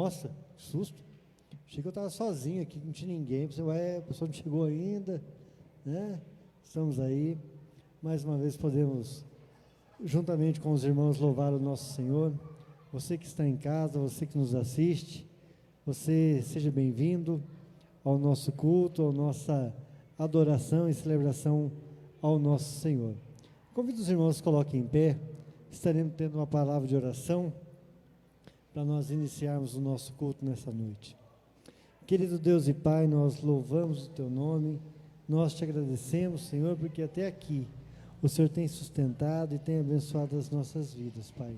nossa, que susto. Achei que eu estava sozinho aqui, não tinha ninguém. Pensei, ué, a pessoa não chegou ainda, né? Estamos aí. Mais uma vez podemos, juntamente com os irmãos, louvar o nosso Senhor. Você que está em casa, você que nos assiste, você seja bem-vindo ao nosso culto, à nossa adoração e celebração ao nosso Senhor. Convido os irmãos que coloquem em pé, estaremos tendo uma palavra de oração para nós iniciarmos o nosso culto nessa noite. Querido Deus e Pai, nós louvamos o Teu nome, nós te agradecemos, Senhor, porque até aqui o Senhor tem sustentado e tem abençoado as nossas vidas, Pai.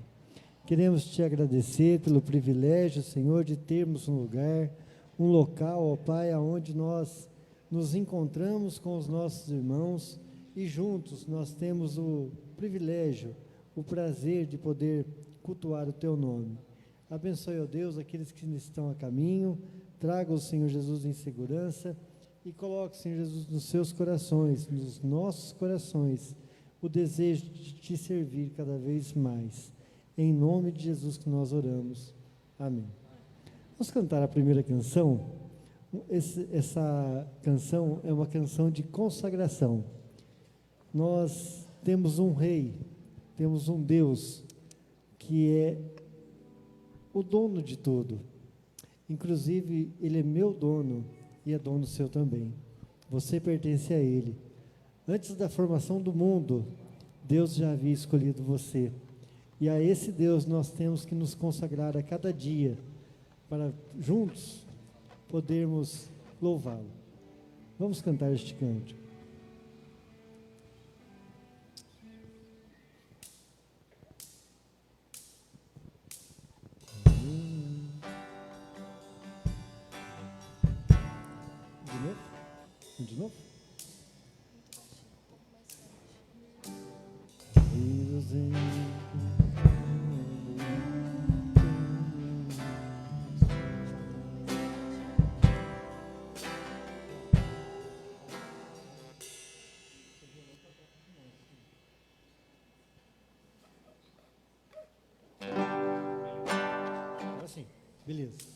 Queremos te agradecer pelo privilégio, Senhor, de termos um lugar, um local, ó Pai, aonde nós nos encontramos com os nossos irmãos e juntos nós temos o privilégio, o prazer de poder cultuar o Teu nome. Abençoe, ó Deus, aqueles que estão a caminho, traga o Senhor Jesus em segurança e coloque, Senhor Jesus, nos seus corações, nos nossos corações, o desejo de te servir cada vez mais. Em nome de Jesus que nós oramos. Amém. Vamos cantar a primeira canção. Essa canção é uma canção de consagração. Nós temos um rei, temos um Deus que é o dono de tudo. Inclusive, Ele é meu dono e é dono seu também. Você pertence a Ele. Antes da formação do mundo, Deus já havia escolhido você. E a esse Deus nós temos que nos consagrar a cada dia, para juntos podermos louvá-lo. Vamos cantar este cântico. De novo? Agora sim, beleza.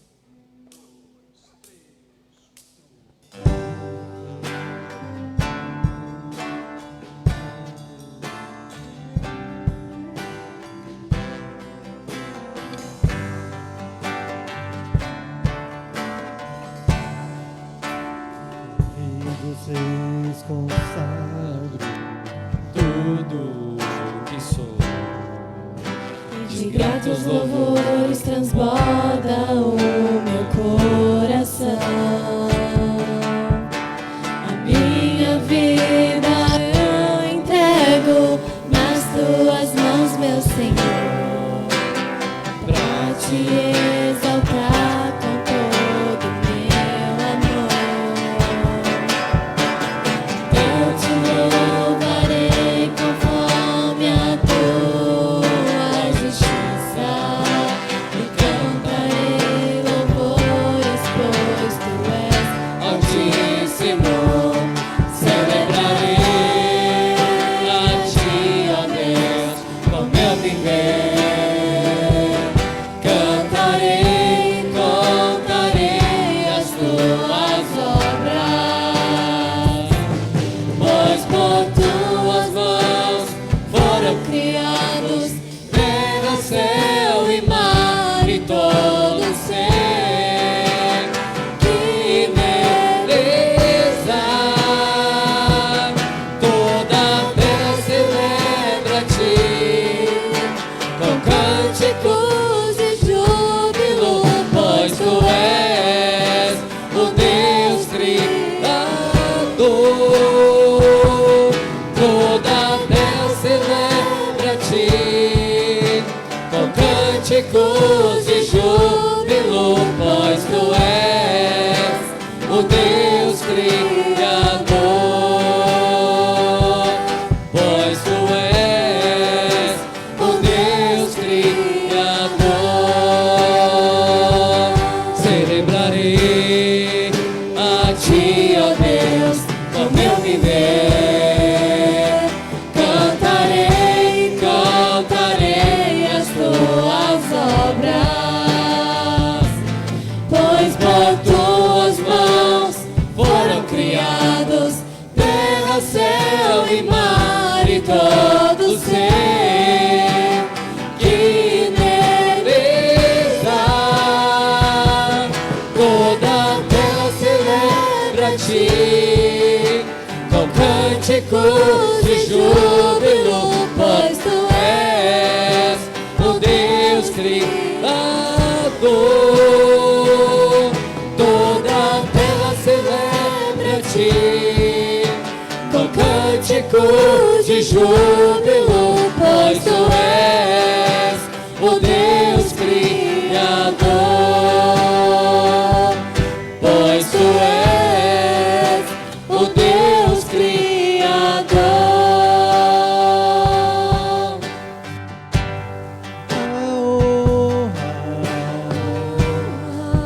Vocês consagro tudo que sou, de gratos louvores transborda o meu coração. A minha vida eu entrego nas tuas mãos, meu Senhor, pra te exaltar com todo o meu amor. Eu te louvarei conforme a tua justiça e cantarei louvores, pois tu és altíssimo. Celebrarei a ti, ó Deus, com meu viver. Cantarei, contarei as tuas obras, pois por tuas mãos foram criados terra, céu e mar e todo ser. Que beleza! Toda terra celebra-te com cânticos de júbilo, pois tu és o Deus Criador. Toda terra celebra-te com cânticos de júbilo, pois tu és o Deus Criador. Pois tu és o Deus Criador. Celebrarei a ti, ó Deus, com meu viver. Cantarei, cantarei as tuas obras, todo ser que nele está, toda a terra celebra a ti, com cânticos de júbilo, pois tu és o Deus Criador. Toda a terra celebra a ti, com cânticos de júbilo, pois tu és o Deus Criador. Pois tu és o Deus Criador.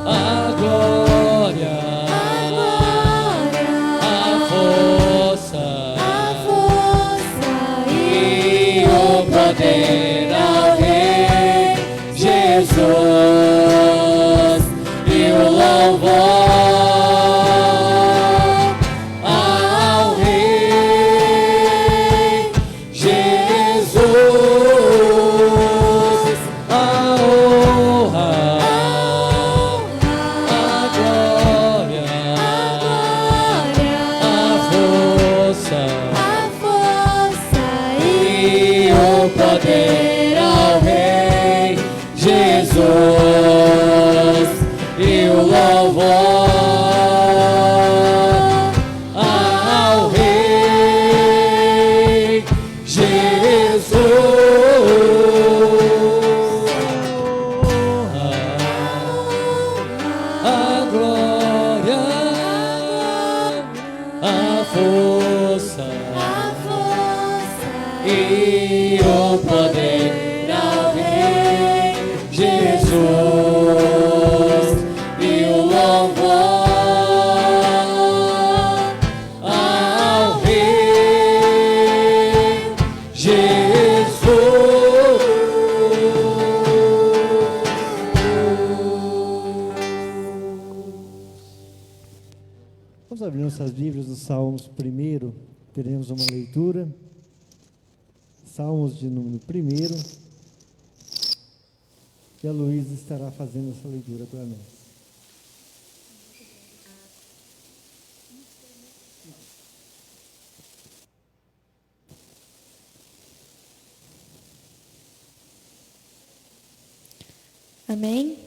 A glória, a força e o poder ao Rei Jesus, e o louvor ao Rei Jesus, a honra, a glória, a força e o poder ao Rei Jesus, e o louvor ao Rei Jesus. A glória, a força e o poder ao Rei Jesus, e o louvor ao Rei Jesus. Vamos abrir nossas Bíblias no Salmos 1, teremos uma leitura. Salmos de número 1, e a Luísa estará fazendo essa leitura para nós. Amém?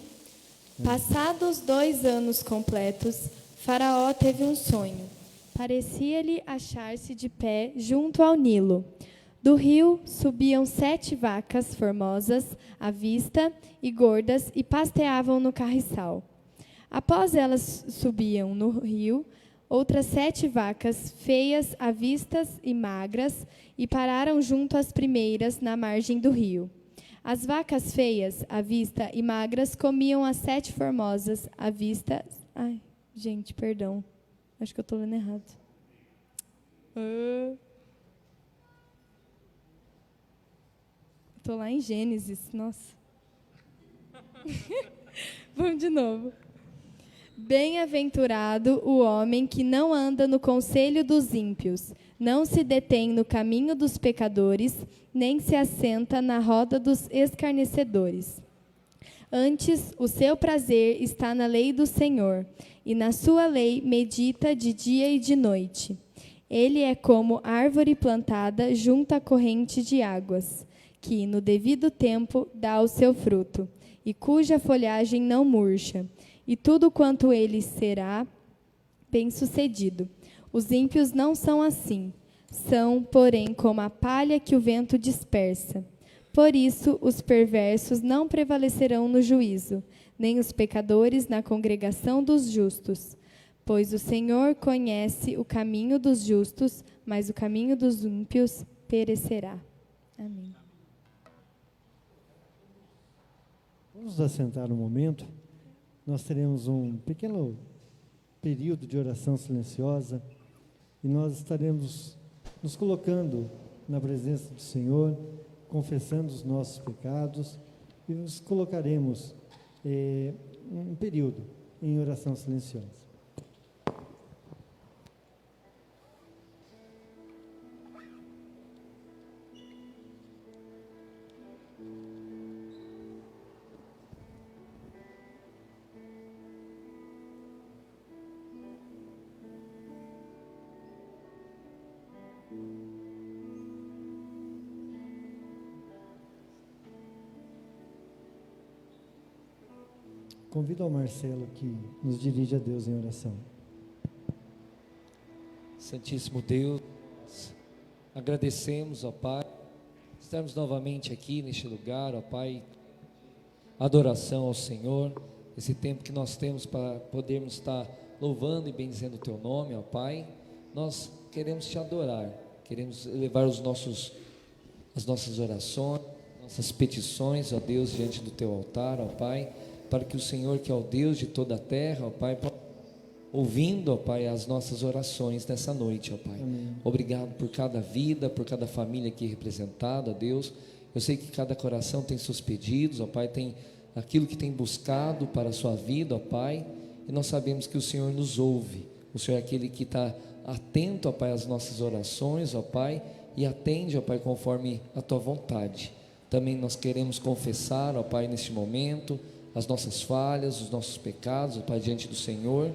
Passados 2 anos completos, Faraó teve um sonho. Parecia-lhe achar-se de pé junto ao Nilo. Do rio subiam 7 vacas formosas à vista e gordas e pasteavam no carriçal. Após elas subiam no rio, outras 7 vacas feias à vista e magras e pararam junto às primeiras na margem do rio. As vacas feias à vista e magras comiam as 7 formosas à vista. Ai, gente, perdão. Acho que eu estou lendo errado. Estou lá em Gênesis, nossa. Vamos de novo. Bem-aventurado o homem que não anda no conselho dos ímpios, não se detém no caminho dos pecadores, nem se assenta na roda dos escarnecedores. Antes, o seu prazer está na lei do Senhor, e na sua lei medita de dia e de noite. Ele é como árvore plantada junto à corrente de águas, que, no devido tempo, dá o seu fruto, e cuja folhagem não murcha, e tudo quanto ele será bem-sucedido. Os ímpios não são assim, são, porém, como a palha que o vento dispersa. Por isso, os perversos não prevalecerão no juízo, nem os pecadores na congregação dos justos. Pois o Senhor conhece o caminho dos justos, mas o caminho dos ímpios perecerá. Amém. Vamos nos assentar um momento. Nós teremos um pequeno período de oração silenciosa e nós estaremos nos colocando na presença do Senhor, confessando os nossos pecados e nos colocaremos um período em oração silenciosa. Convido ao Marcelo que nos dirige a Deus em oração. Santíssimo Deus, agradecemos, ó Pai, estarmos novamente aqui neste lugar, ó Pai, adoração ao Senhor, esse tempo que nós temos para podermos estar louvando e bendizendo o Teu nome, ó Pai. Nós queremos Te adorar, queremos elevar as nossas orações, nossas petições, ó Deus, diante do Teu altar, ó Pai, para que o Senhor, que é o Deus de toda a terra, ó Pai, ouvindo, ó Pai, as nossas orações nessa noite, ó Pai. Amém. Obrigado por cada vida, por cada família aqui representada, ó Deus. Eu sei que cada coração tem seus pedidos, ó Pai, tem aquilo que tem buscado para a sua vida, ó Pai, e nós sabemos que o Senhor nos ouve. O Senhor é aquele que está atento, ó Pai, às nossas orações, ó Pai, e atende, ó Pai, conforme a Tua vontade. Também nós queremos confessar, ó Pai, neste momento, as nossas falhas, os nossos pecados, ó Pai, diante do Senhor,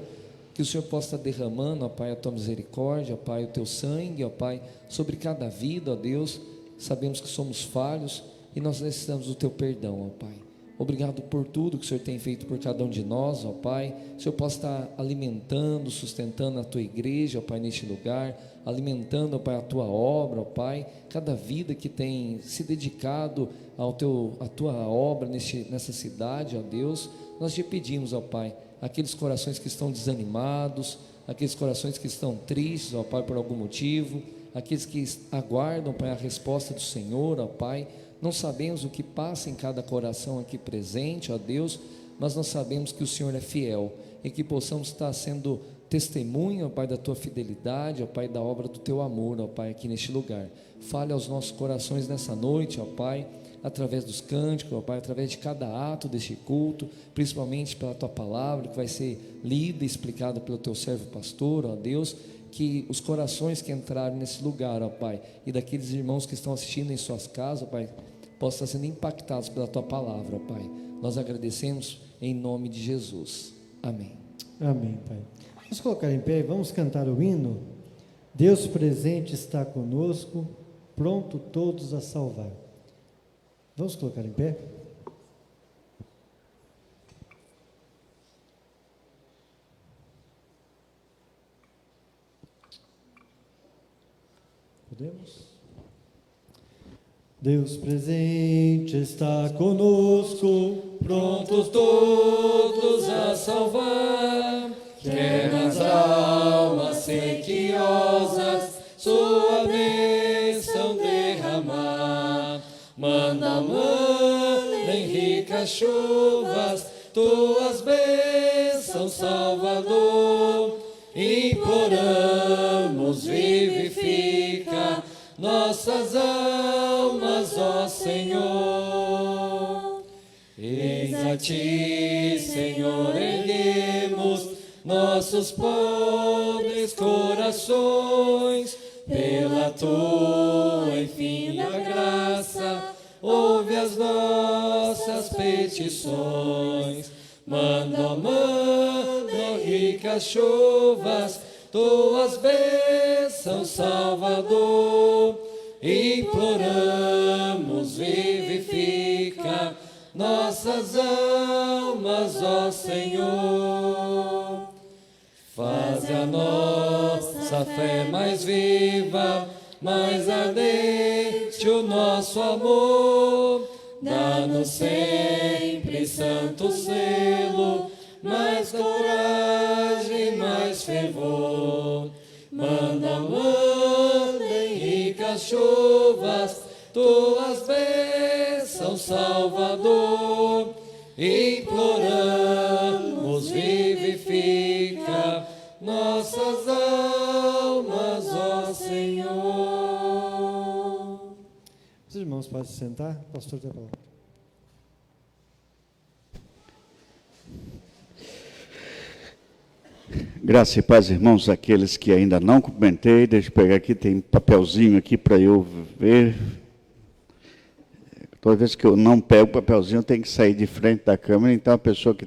que o Senhor possa estar derramando, ó Pai, a Tua misericórdia, ó Pai, o Teu sangue, ó Pai, sobre cada vida, ó Deus. Sabemos que somos falhos e nós necessitamos do Teu perdão, ó Pai. Obrigado por tudo que o Senhor tem feito por cada um de nós, ó Pai. O Senhor possa estar alimentando, sustentando a Tua igreja, ó Pai, neste lugar, alimentando, ó Pai, a Tua obra, ó Pai, cada vida que tem se dedicado à Tua obra nessa cidade, ó Deus. Nós Te pedimos, ó Pai, aqueles corações que estão desanimados, aqueles corações que estão tristes, ó Pai, por algum motivo, aqueles que aguardam, Pai, a resposta do Senhor, ó Pai. Não sabemos o que passa em cada coração aqui presente, ó Deus, mas nós sabemos que o Senhor é fiel e que possamos estar sendo testemunha, ó Pai, da Tua fidelidade, ó Pai, da obra do Teu amor, ó Pai, aqui neste lugar. Fale aos nossos corações nessa noite, ó Pai, através dos cânticos, ó Pai, através de cada ato deste culto, principalmente pela Tua palavra, que vai ser lida e explicada pelo Teu servo pastor, ó Deus, que os corações que entraram nesse lugar, ó Pai, e daqueles irmãos que estão assistindo em suas casas, ó Pai, possam estar sendo impactados pela Tua palavra, ó Pai. Nós agradecemos em nome de Jesus. Amém. Amém, Pai. Vamos colocar em pé e vamos cantar o hino. Deus presente está conosco, pronto todos a salvar. Vamos colocar em pé? Podemos? Deus presente está conosco, Prontos todos a salvar, quer nas almas sequiosas sua bênção derramar. Manda, em ricas chuvas, tuas bênçãos, Salvador. Imploramos, vivifica nossas almas, ó Senhor. Eis a Ti, Senhor, erguemos nossos pobres corações. Pela Tua infinita graça, ouve as nossas petições. Manda, ricas chuvas, Tuas bênçãos, Salvador. Imploramos, vivifica nossas almas, ó Senhor. Faze a nossa fé mais viva, mais ardente o nosso amor. Dá-nos sempre santo selo, mais coragem, mais fervor. Manda, em ricas chuvas, Tuas bênçãos, Salvador. Imploramos, vivifica nossas almas, ó Senhor. Os irmãos podem se sentar, o pastor tem a palavra. Graça e paz, irmãos, aqueles que ainda não cumprimentei, deixa eu pegar aqui, tem papelzinho aqui para eu ver. Toda vez que eu não pego o papelzinho, eu tenho que sair de frente da câmera, então a pessoa que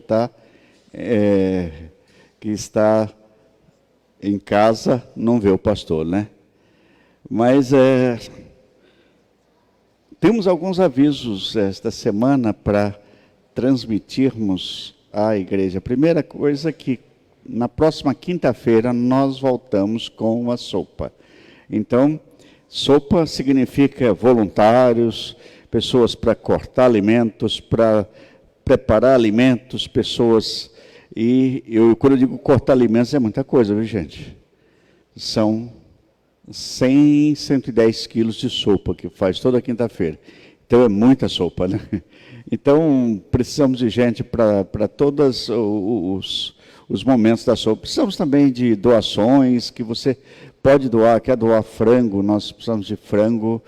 está em casa não vê o pastor, né? Mas temos alguns avisos esta semana para transmitirmos à igreja. A primeira coisa é que na próxima quinta-feira nós voltamos com a sopa. Então, sopa significa voluntários, pessoas para cortar alimentos, para preparar alimentos, pessoas... E quando eu digo cortar alimentos, é muita coisa, viu, gente? São 100, 110 quilos de sopa que faz toda quinta-feira. Então, é muita sopa, né? Então, precisamos de gente para todos os momentos da sopa. Precisamos também de doações, que você pode doar, quer doar frango, nós precisamos de frango.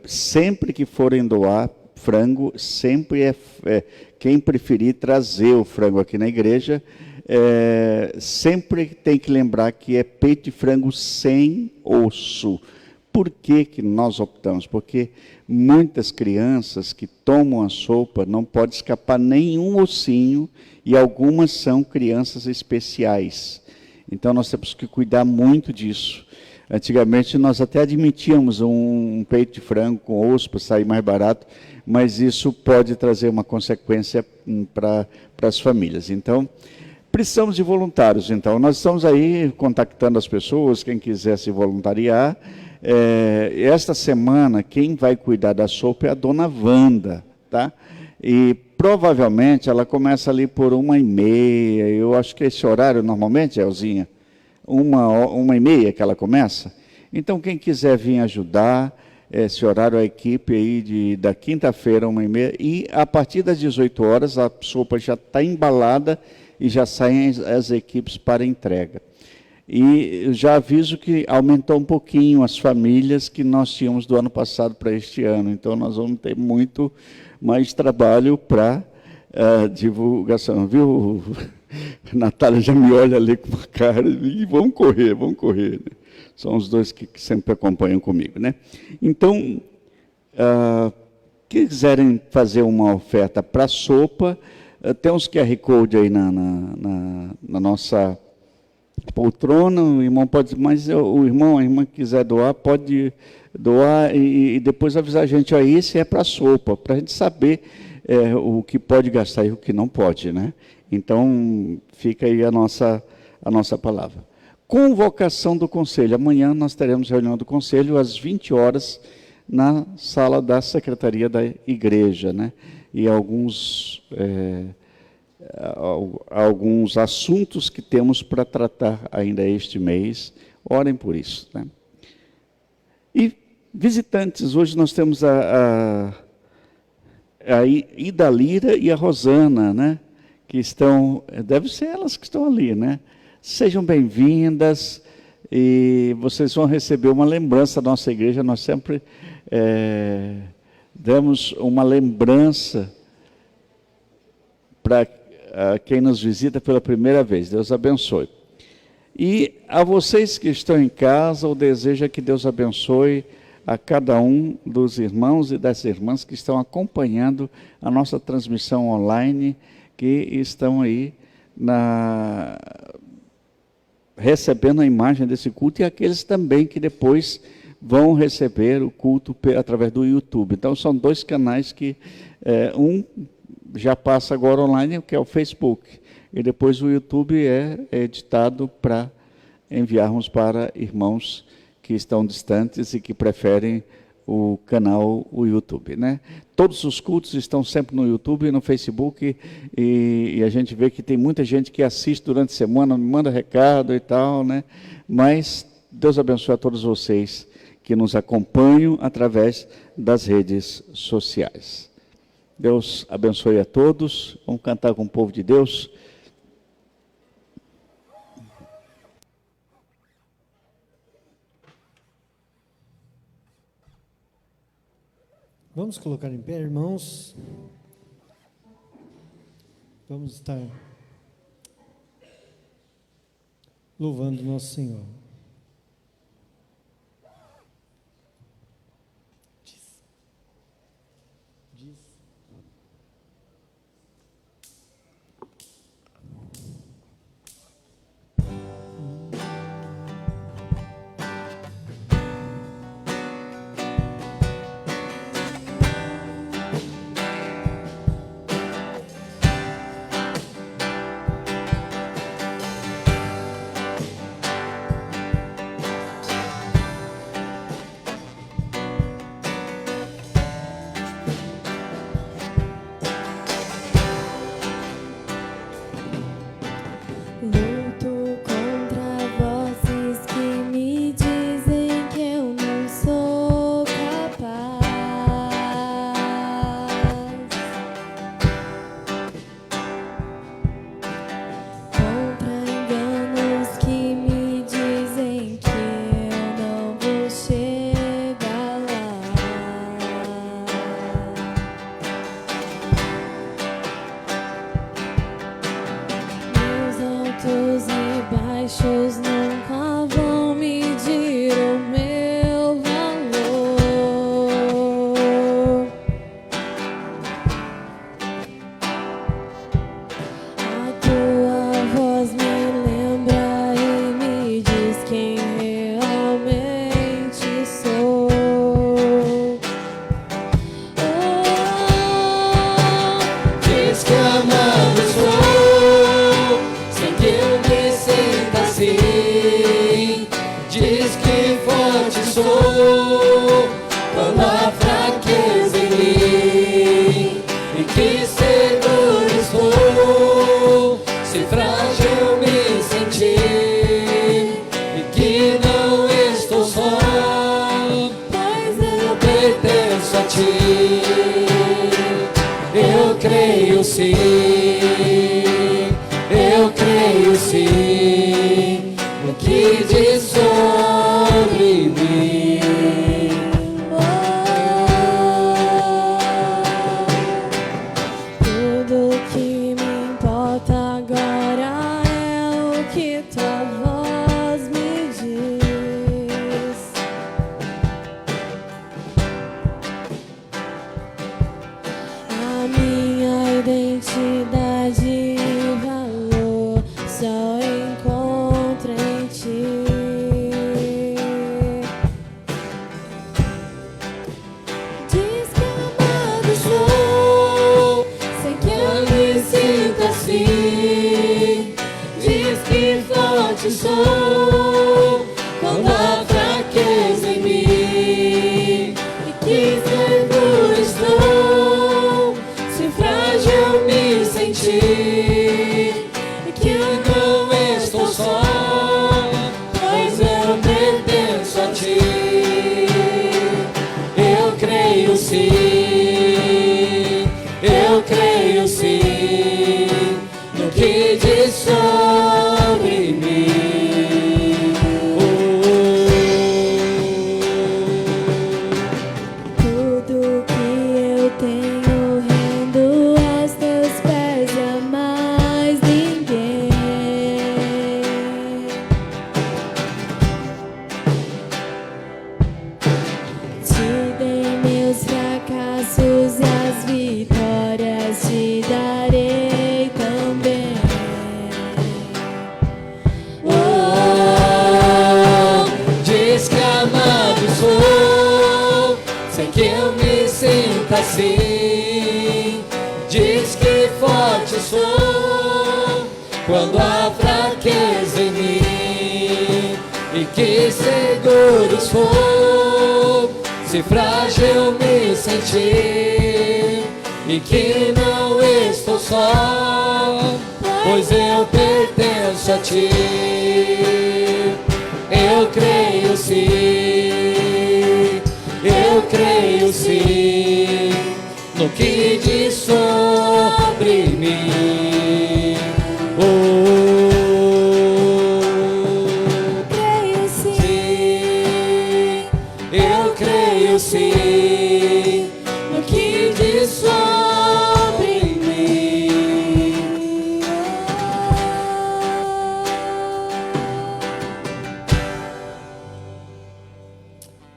Sempre que forem doar frango, sempre quem preferir trazer o frango aqui na igreja, sempre tem que lembrar que é peito de frango sem osso. Por que que nós optamos? Porque muitas crianças que tomam a sopa não pode escapar nenhum ossinho, e algumas são crianças especiais. Então nós temos que cuidar muito disso. Antigamente nós até admitíamos um peito de frango com osso para sair mais barato, mas isso pode trazer uma consequência para as famílias. Então, precisamos de voluntários. Então, nós estamos aí contactando as pessoas, quem quiser se voluntariar. Esta semana, quem vai cuidar da sopa é a dona Wanda, tá? E provavelmente ela começa ali por 1h30. Eu acho que esse horário, normalmente, Elzinha, 1h30 que ela começa. Então, quem quiser vir ajudar, esse horário, a equipe aí da quinta-feira, 1h30, e a partir das 18 horas, a sopa já está embalada e já saem as equipes para entrega. E eu já aviso que aumentou um pouquinho as famílias que nós tínhamos do ano passado para este ano. Então, nós vamos ter muito mais trabalho para divulgação. Viu? A Natália já me olha ali com uma cara e vamos correr, vamos correr. Né? São os dois que sempre acompanham comigo. Né? Então, quiserem fazer uma oferta para sopa, tem uns QR Code aí na nossa poltrona, o irmão pode, mas o irmão, a irmã que quiser doar, pode doar e depois avisar a gente, ó, esse é para sopa, para a gente saber o que pode gastar e o que não pode, né? Então, fica aí a nossa palavra. Convocação do conselho. Amanhã nós teremos reunião do conselho às 20 horas na sala da secretaria da igreja, né? E alguns assuntos que temos para tratar ainda este mês. Orem por isso, né? E visitantes, hoje nós temos a Idalira e a Rosana, né? Que estão, deve ser elas que estão ali, né? Sejam bem-vindas e vocês vão receber uma lembrança da nossa igreja. Nós sempre damos uma lembrança para quem nos visita pela primeira vez. Deus abençoe. E a vocês que estão em casa, o desejo é que Deus abençoe a cada um dos irmãos e das irmãs que estão acompanhando a nossa transmissão online, que estão aí recebendo a imagem desse culto, e aqueles também que depois vão receber o culto através do YouTube. Então, são dois canais que um já passa agora online, que é o Facebook, e depois o YouTube é editado para enviarmos para irmãos que estão distantes e que preferem o canal, o YouTube, né? Todos os cultos estão sempre no YouTube e no Facebook, e a gente vê que tem muita gente que assiste durante a semana, me manda recado e tal, né? Mas Deus abençoe a todos vocês que nos acompanham através das redes sociais. Deus abençoe a todos. Vamos cantar com o povo de Deus. Vamos colocar em pé, irmãos. Vamos estar louvando nosso Senhor. sim, eu creio sim, no que diz sobre mim. Tudo que me importa agora é o que tua voz me diz. A minha identidade e valor só encontro em ti. Diz que amado sou, sem que eu me sinta assim. Diz que forte sou quando há fraqueza em mim. E que seguro estou se frágil me sentir. E que não estou só, pois eu pertenço a ti. Eu creio sim, eu creio sim, no que diz sobre mim. Tudo que eu tenho rendo aos teus pés e a mais ninguém. Te dei meus fracassos e as vitórias te darei também. Diz que amado sou, sem que eu me sinta assim. Diz que forte sou quando há fraqueza em mim. E que seguro estou se frágil me sentir. E que não estou só, pois eu pertenço a ti. Eu creio sim, eu creio sim, no que diz sobre mim. Creio sim, Eu creio sim, no que diz sobre mim.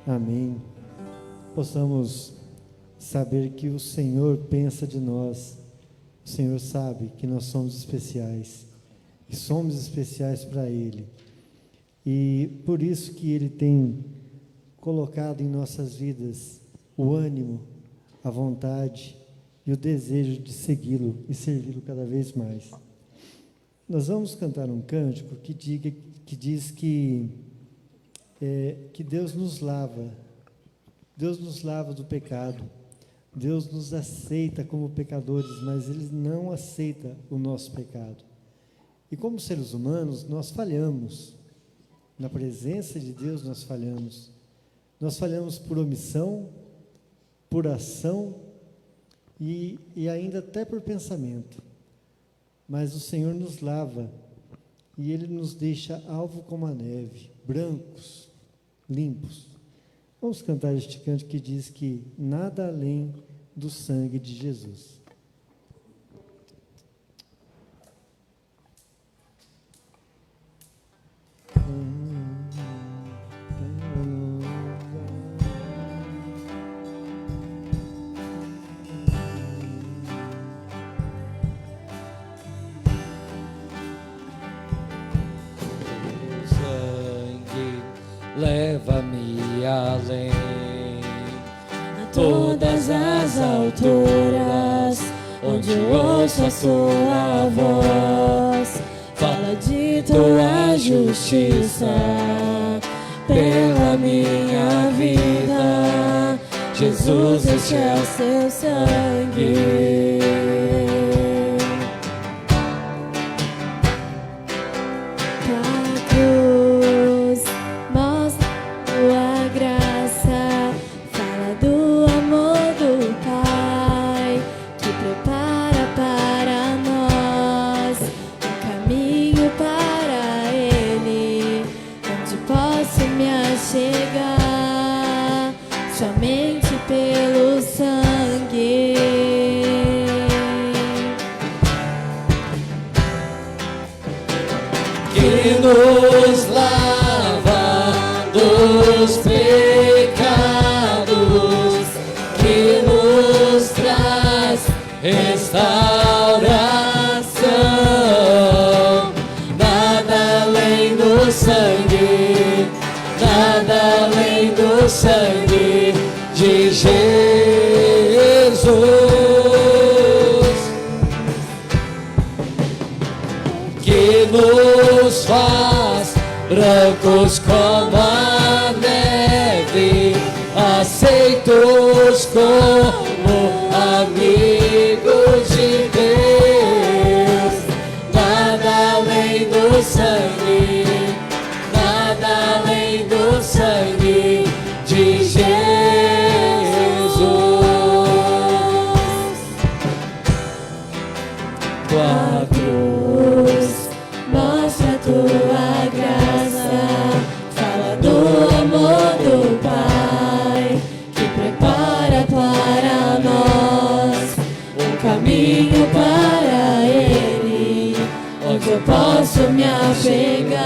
Amém. Possamos saber que o Senhor pensa de nós. O Senhor sabe que nós somos especiais. E somos especiais para Ele. E por isso que Ele tem colocado em nossas vidas o ânimo, a vontade e o desejo de segui-lo e servi-lo cada vez mais. Nós vamos cantar um cântico que diz que Deus nos lava do pecado. Deus nos aceita como pecadores, mas Ele não aceita o nosso pecado. E como seres humanos, nós falhamos. Na presença de Deus nós falhamos. Nós falhamos por omissão, por ação e ainda até por pensamento. Mas o Senhor nos lava e Ele nos deixa alvo como a neve, brancos, limpos. Vamos cantar este canto que diz que nada além do sangue de Jesus. Leva-me além a todas as alturas, onde ouço a sua voz. Fala de tua justiça pela minha vida. Jesus, este é o seu sangue. Para dos pecados, que nos traz restauração. Nada além do sangue, nada além do sangue de Jesus, que nos faz brancos como a neve, aceitos como amigos de Deus. Nada além do sangue, nada além do sangue de Jesus. Tua cruz mostra a tua graça, fala do amor do Pai, que prepara para nós um caminho para Ele, onde eu posso me apegar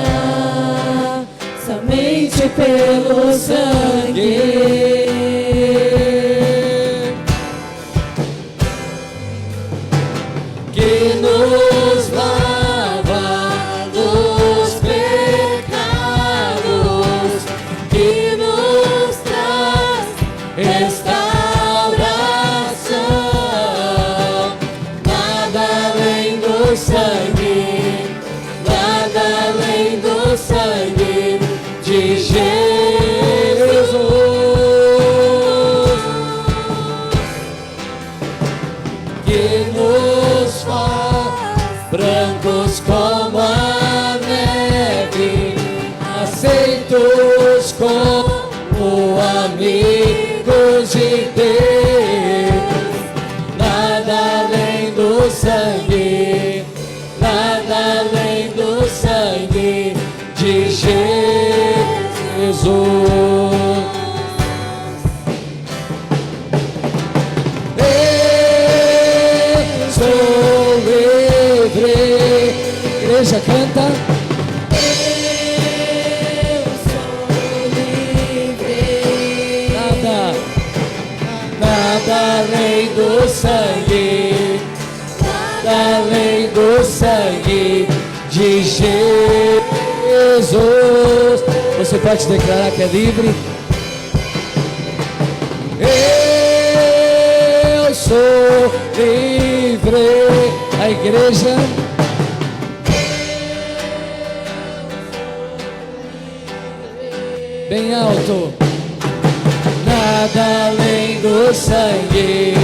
somente pelo sangue. Que nos lava dos pecados, que nos traz restauração. Nada além do sangue, nada além do sangue de Jesus, que nos faz brancos como a neve, aceitos como amigos de Deus. Nada além do sangue, nada além do sangue de Jesus. Eu sou livre. Igreja, canta. Eu sou livre. Nada além do sangue, nada além do sangue de Jesus. Você pode declarar que é livre? Eu sou livre. A igreja. Bem alto. Nada além do sangue,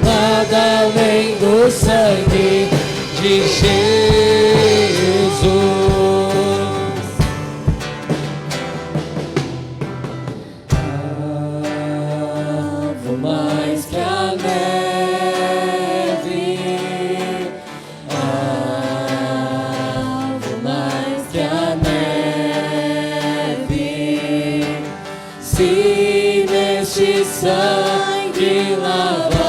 nada além do sangue de Jesus. Avo mais que a neve, avo mais que a neve. Se neste sangue lavado,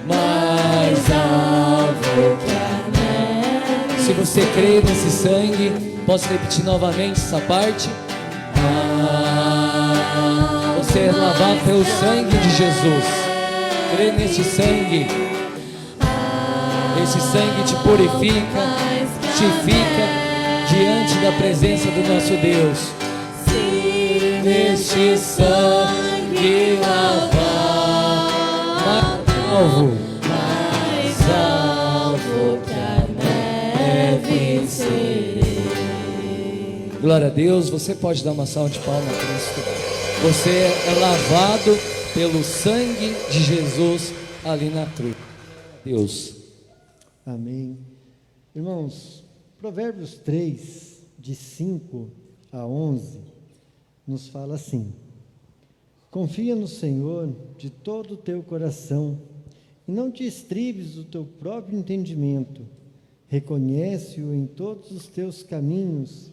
mais alvo que a neve. Se você crê nesse sangue, posso repetir novamente essa parte? Você é lavado pelo sangue de Jesus. Crê nesse sangue. Esse sangue te purifica, te fica diante da presença do nosso Deus. Se neste sangue lavado, Alvo. mais alvo que a neve serei. Glória a Deus. Você pode dar uma salva de palmas a Cristo. Você é lavado pelo sangue de Jesus ali na cruz. Deus. Amém. Irmãos, Provérbios 3, de 5 a 11, nos fala assim: confia no Senhor de todo o teu coração e não te estribes do teu próprio entendimento. Reconhece-o em todos os teus caminhos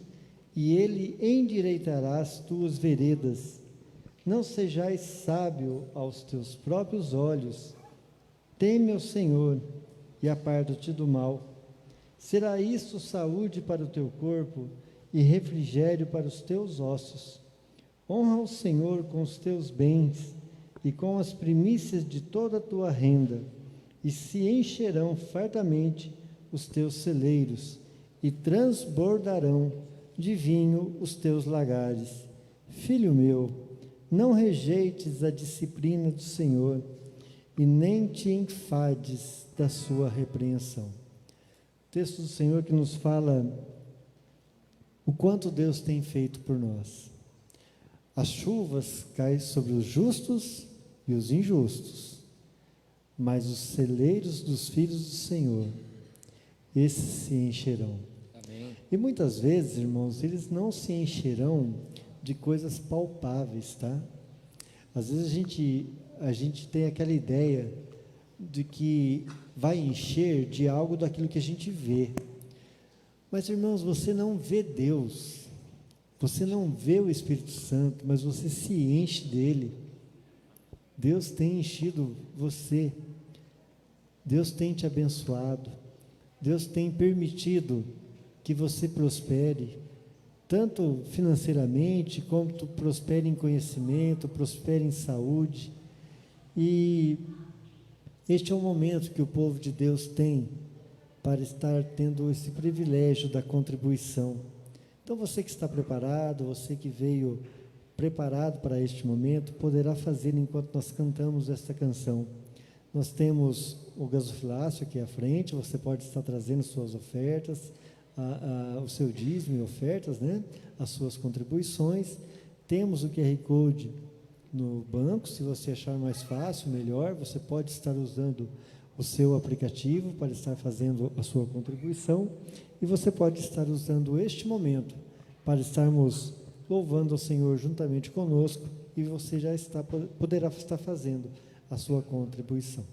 e ele endireitará as tuas veredas. Não sejais sábio aos teus próprios olhos. Teme ao Senhor e aparta-te do mal. Será isso saúde para o teu corpo e refrigério para os teus ossos. Honra o Senhor com os teus bens e com as primícias de toda a tua renda, e se encherão fartamente os teus celeiros, e transbordarão de vinho os teus lagares. Filho meu, não rejeites a disciplina do Senhor, e nem te enfades da sua repreensão. O texto do Senhor que nos fala o quanto Deus tem feito por nós. As chuvas caem sobre os justos e os injustos, mas os celeiros dos filhos do Senhor, esses se encherão. Amém. E muitas vezes, irmãos, eles não se encherão de coisas palpáveis, tá? Às vezes a gente tem aquela ideia de que vai encher de algo daquilo que a gente vê. Mas, irmãos, você não vê Deus, você não vê o Espírito Santo, mas você se enche dele. Deus tem enchido você, Deus tem te abençoado, Deus tem permitido que você prospere, tanto financeiramente, quanto prospere em conhecimento, prospere em saúde. E este é o momento que o povo de Deus tem para estar tendo esse privilégio da contribuição. Então, você que está preparado, você que veio preparado para este momento, poderá fazer enquanto nós cantamos esta canção. Nós temos o gasofilácio aqui à frente, você pode estar trazendo suas ofertas, o seu dízimo e ofertas, né? As suas contribuições. Temos o QR Code no banco, se você achar mais fácil, melhor, você pode estar usando o seu aplicativo para estar fazendo a sua contribuição, e você pode estar usando este momento para estarmos louvando ao Senhor juntamente conosco, e você já poderá estar fazendo a sua contribuição.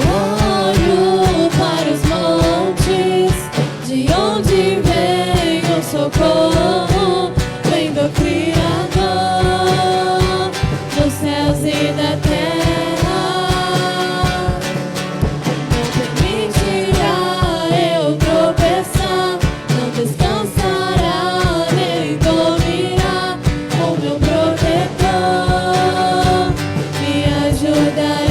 Olho para os montes, de onde vem o socorro, vem do Criador dos céus e da terra. Não permitirá eu tropeçar, não descansará nem dormirá. O meu protetor me ajudará.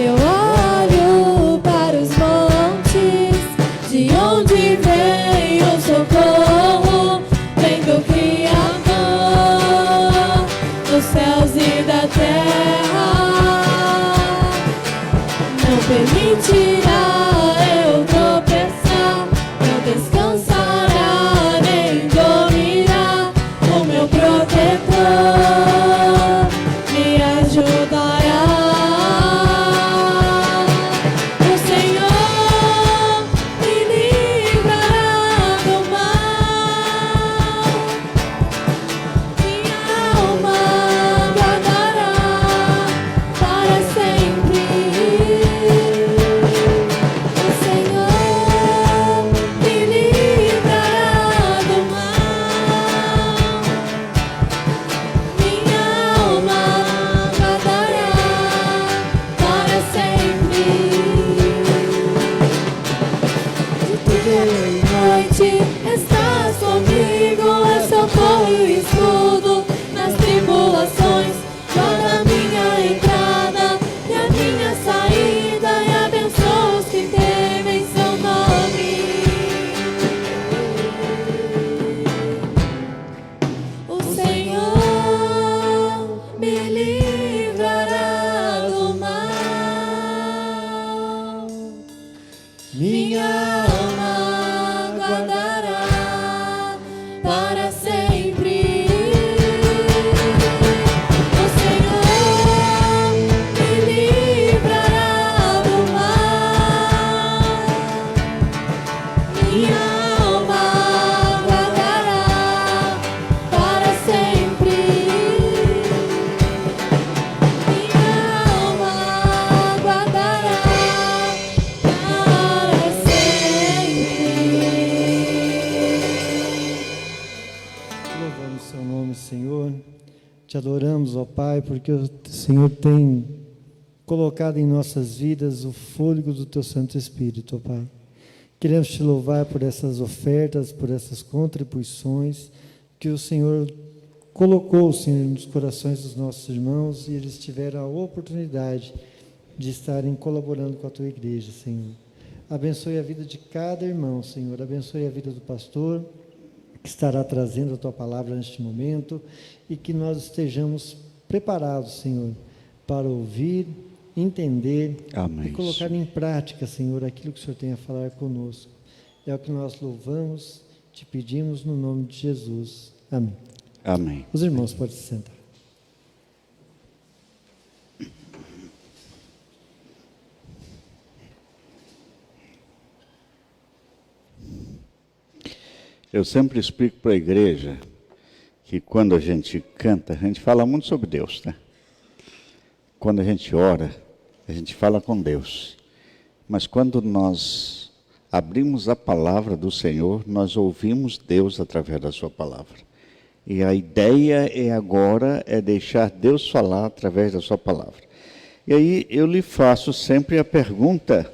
Eu olho para os montes, de onde vem o socorro, vem do Criador dos céus e da terra. Não permitirá eu tropeçar, não descansará nem dormirá. O meu protetor me ajudará. Estás comigo, é socorro e escudo nas tribulações. Guarda a minha entrada e a minha saída, e abençoa os que temem seu nome. O Senhor me livrará minha alma guardará para sempre. O Senhor me livrará do mal, minha alma guardará para sempre. Minha alma guardará para sempre. Louvamos seu nome, Senhor. Te adoramos, ó Pai, porque o Senhor tem colocado em nossas vidas o fôlego do teu Santo Espírito, ó Pai. Queremos te louvar por essas ofertas, por essas contribuições que o Senhor colocou, Senhor, nos corações dos nossos irmãos, e eles tiveram a oportunidade de estarem colaborando com a tua igreja, Senhor. Abençoe a vida de cada irmão, Senhor. Abençoe a vida do pastor, que estará trazendo a tua palavra neste momento, e que nós estejamos preparados, Senhor, para ouvir, entender Amém. e colocar em prática, Senhor, aquilo que o Senhor tem a falar conosco. É o que nós louvamos, te pedimos no nome de Jesus. Amém. Amém. Os irmãos podem se sentar. Eu sempre explico para a igreja que quando a gente canta, a gente fala muito sobre Deus, né? Quando a gente ora, a gente fala com Deus. Mas quando nós abrimos a palavra do Senhor, nós ouvimos Deus através da sua palavra. E a ideia agora é deixar Deus falar através da sua palavra. E aí eu lhe faço sempre a pergunta,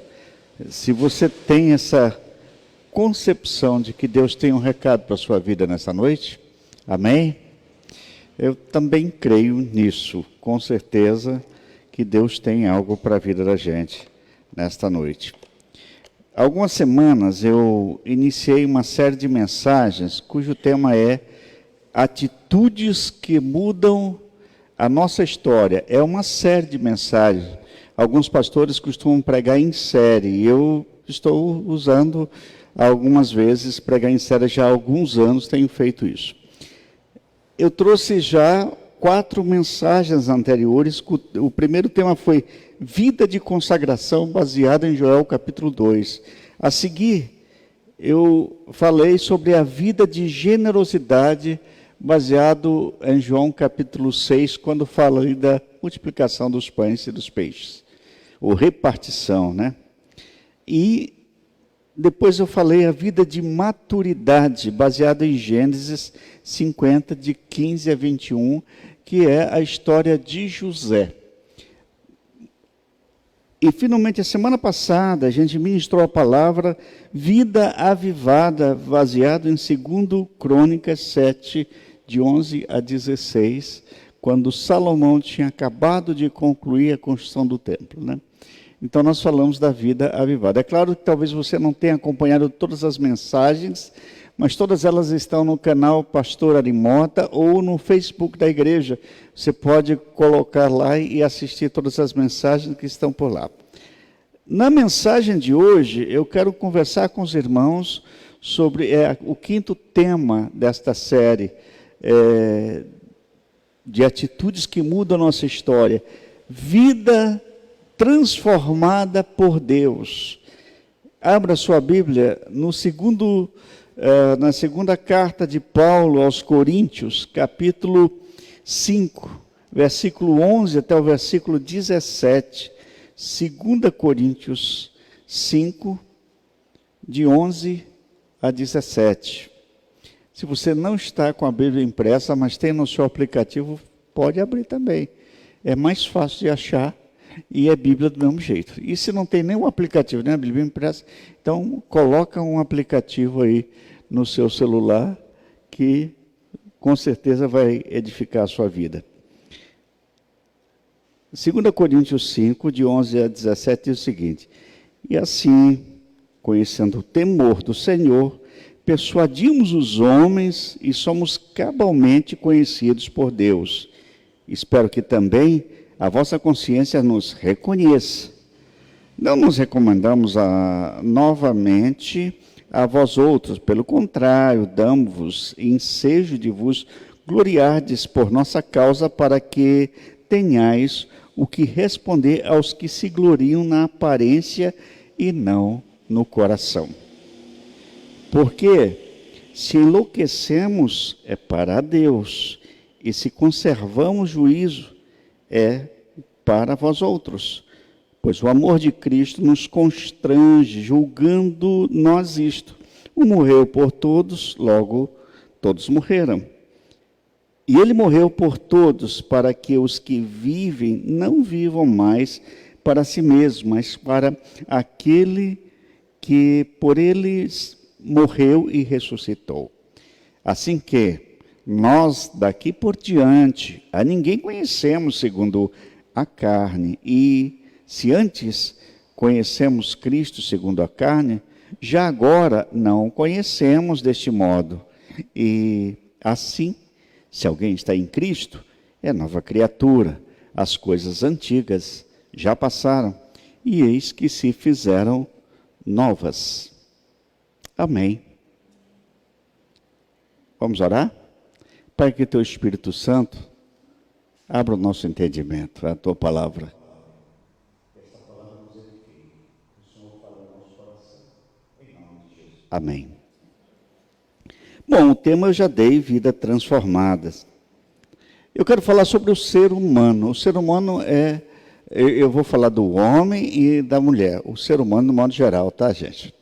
se você tem essa concepção de que Deus tem um recado para a sua vida nessa noite, amém? Eu também creio nisso, com certeza que Deus tem algo para a vida da gente nesta noite. Algumas semanas eu iniciei uma série de mensagens cujo tema é Atitudes que mudam a nossa história. É uma série de mensagens. Alguns pastores costumam pregar em série, e eu estou usando algumas vezes pregar em série, já há alguns anos tenho feito isso. Eu trouxe já 4 mensagens anteriores. O primeiro tema foi vida de consagração, baseado em Joel capítulo 2. A seguir, eu falei sobre a vida de generosidade, baseado em João capítulo 6, quando fala ali da multiplicação dos pães e dos peixes, ou repartição, né? E depois eu falei a vida de maturidade, baseada em Gênesis 50, de 15 a 21, que é a história de José. E, finalmente, a semana passada, a gente ministrou a palavra vida avivada, baseado em 2 Crônicas 7, de 11 a 16, quando Salomão tinha acabado de concluir a construção do templo, né? Então, nós falamos da vida avivada. É claro que talvez você não tenha acompanhado todas as mensagens, mas todas elas estão no canal Pastor Arimota ou no Facebook da igreja. Você pode colocar lá e assistir todas as mensagens que estão por lá. Na mensagem de hoje, eu quero conversar com os irmãos sobre o 5º tema desta série, de atitudes que mudam a nossa história. Vida transformada por Deus. Abra sua Bíblia na segunda carta de Paulo aos Coríntios, capítulo 5, versículo 11 até o versículo 17. 2 Coríntios 5, de 11 a 17. Se você não está com a Bíblia impressa, mas tem no seu aplicativo, pode abrir também. É mais fácil de achar e é Bíblia do mesmo jeito. E se não tem nenhum aplicativo, né, a Bíblia impressa, então coloca um aplicativo aí no seu celular que com certeza vai edificar a sua vida. 2 Coríntios 5, de 11 a 17, diz o seguinte: E assim, conhecendo o temor do Senhor, persuadimos os homens e somos cabalmente conhecidos por Deus. Espero que também a vossa consciência nos reconheça. Não nos recomendamos novamente a vós outros, pelo contrário, damos-vos ensejo de vos gloriardes por nossa causa, para que tenhais o que responder aos que se gloriam na aparência e não no coração. Porque se enlouquecemos é para Deus, e se conservamos juízo é para vós outros. Pois o amor de Cristo nos constrange, julgando nós isto: o morreu por todos, logo todos morreram. E ele morreu por todos, para que os que vivem não vivam mais para si mesmos, mas para aquele que por eles morreu e ressuscitou. Assim que nós daqui por diante a ninguém conhecemos segundo a carne, e se antes conhecemos Cristo segundo a carne, já agora não o conhecemos deste modo. E assim, se alguém está em Cristo, é nova criatura. As coisas antigas já passaram, e eis que se fizeram novas. Amém. Vamos orar? Pai, que teu Espírito Santo abra o nosso entendimento, a tua palavra. Amém. Bom, o tema eu já dei, vida transformada. Eu quero falar sobre o ser humano. O ser humano eu vou falar do homem e da mulher. O ser humano, no modo geral, tá, gente?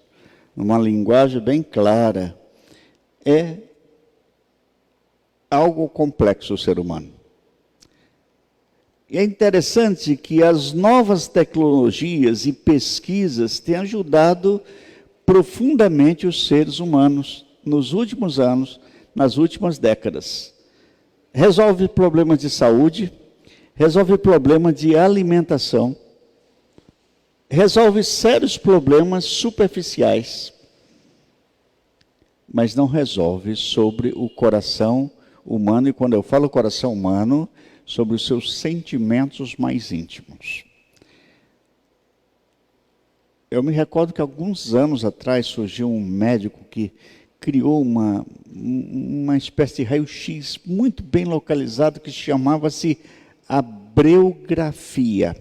Numa linguagem bem clara. É algo complexo o ser humano. E é interessante que as novas tecnologias e pesquisas têm ajudado profundamente os seres humanos nos últimos anos, nas últimas décadas. Resolve problemas de saúde, resolve problemas de alimentação, resolve sérios problemas superficiais, mas não resolve sobre o coração humano, e quando eu falo coração humano, sobre os seus sentimentos mais íntimos. Eu me recordo que alguns anos atrás surgiu um médico que criou uma espécie de raio-x muito bem localizado que chamava-se abreografia.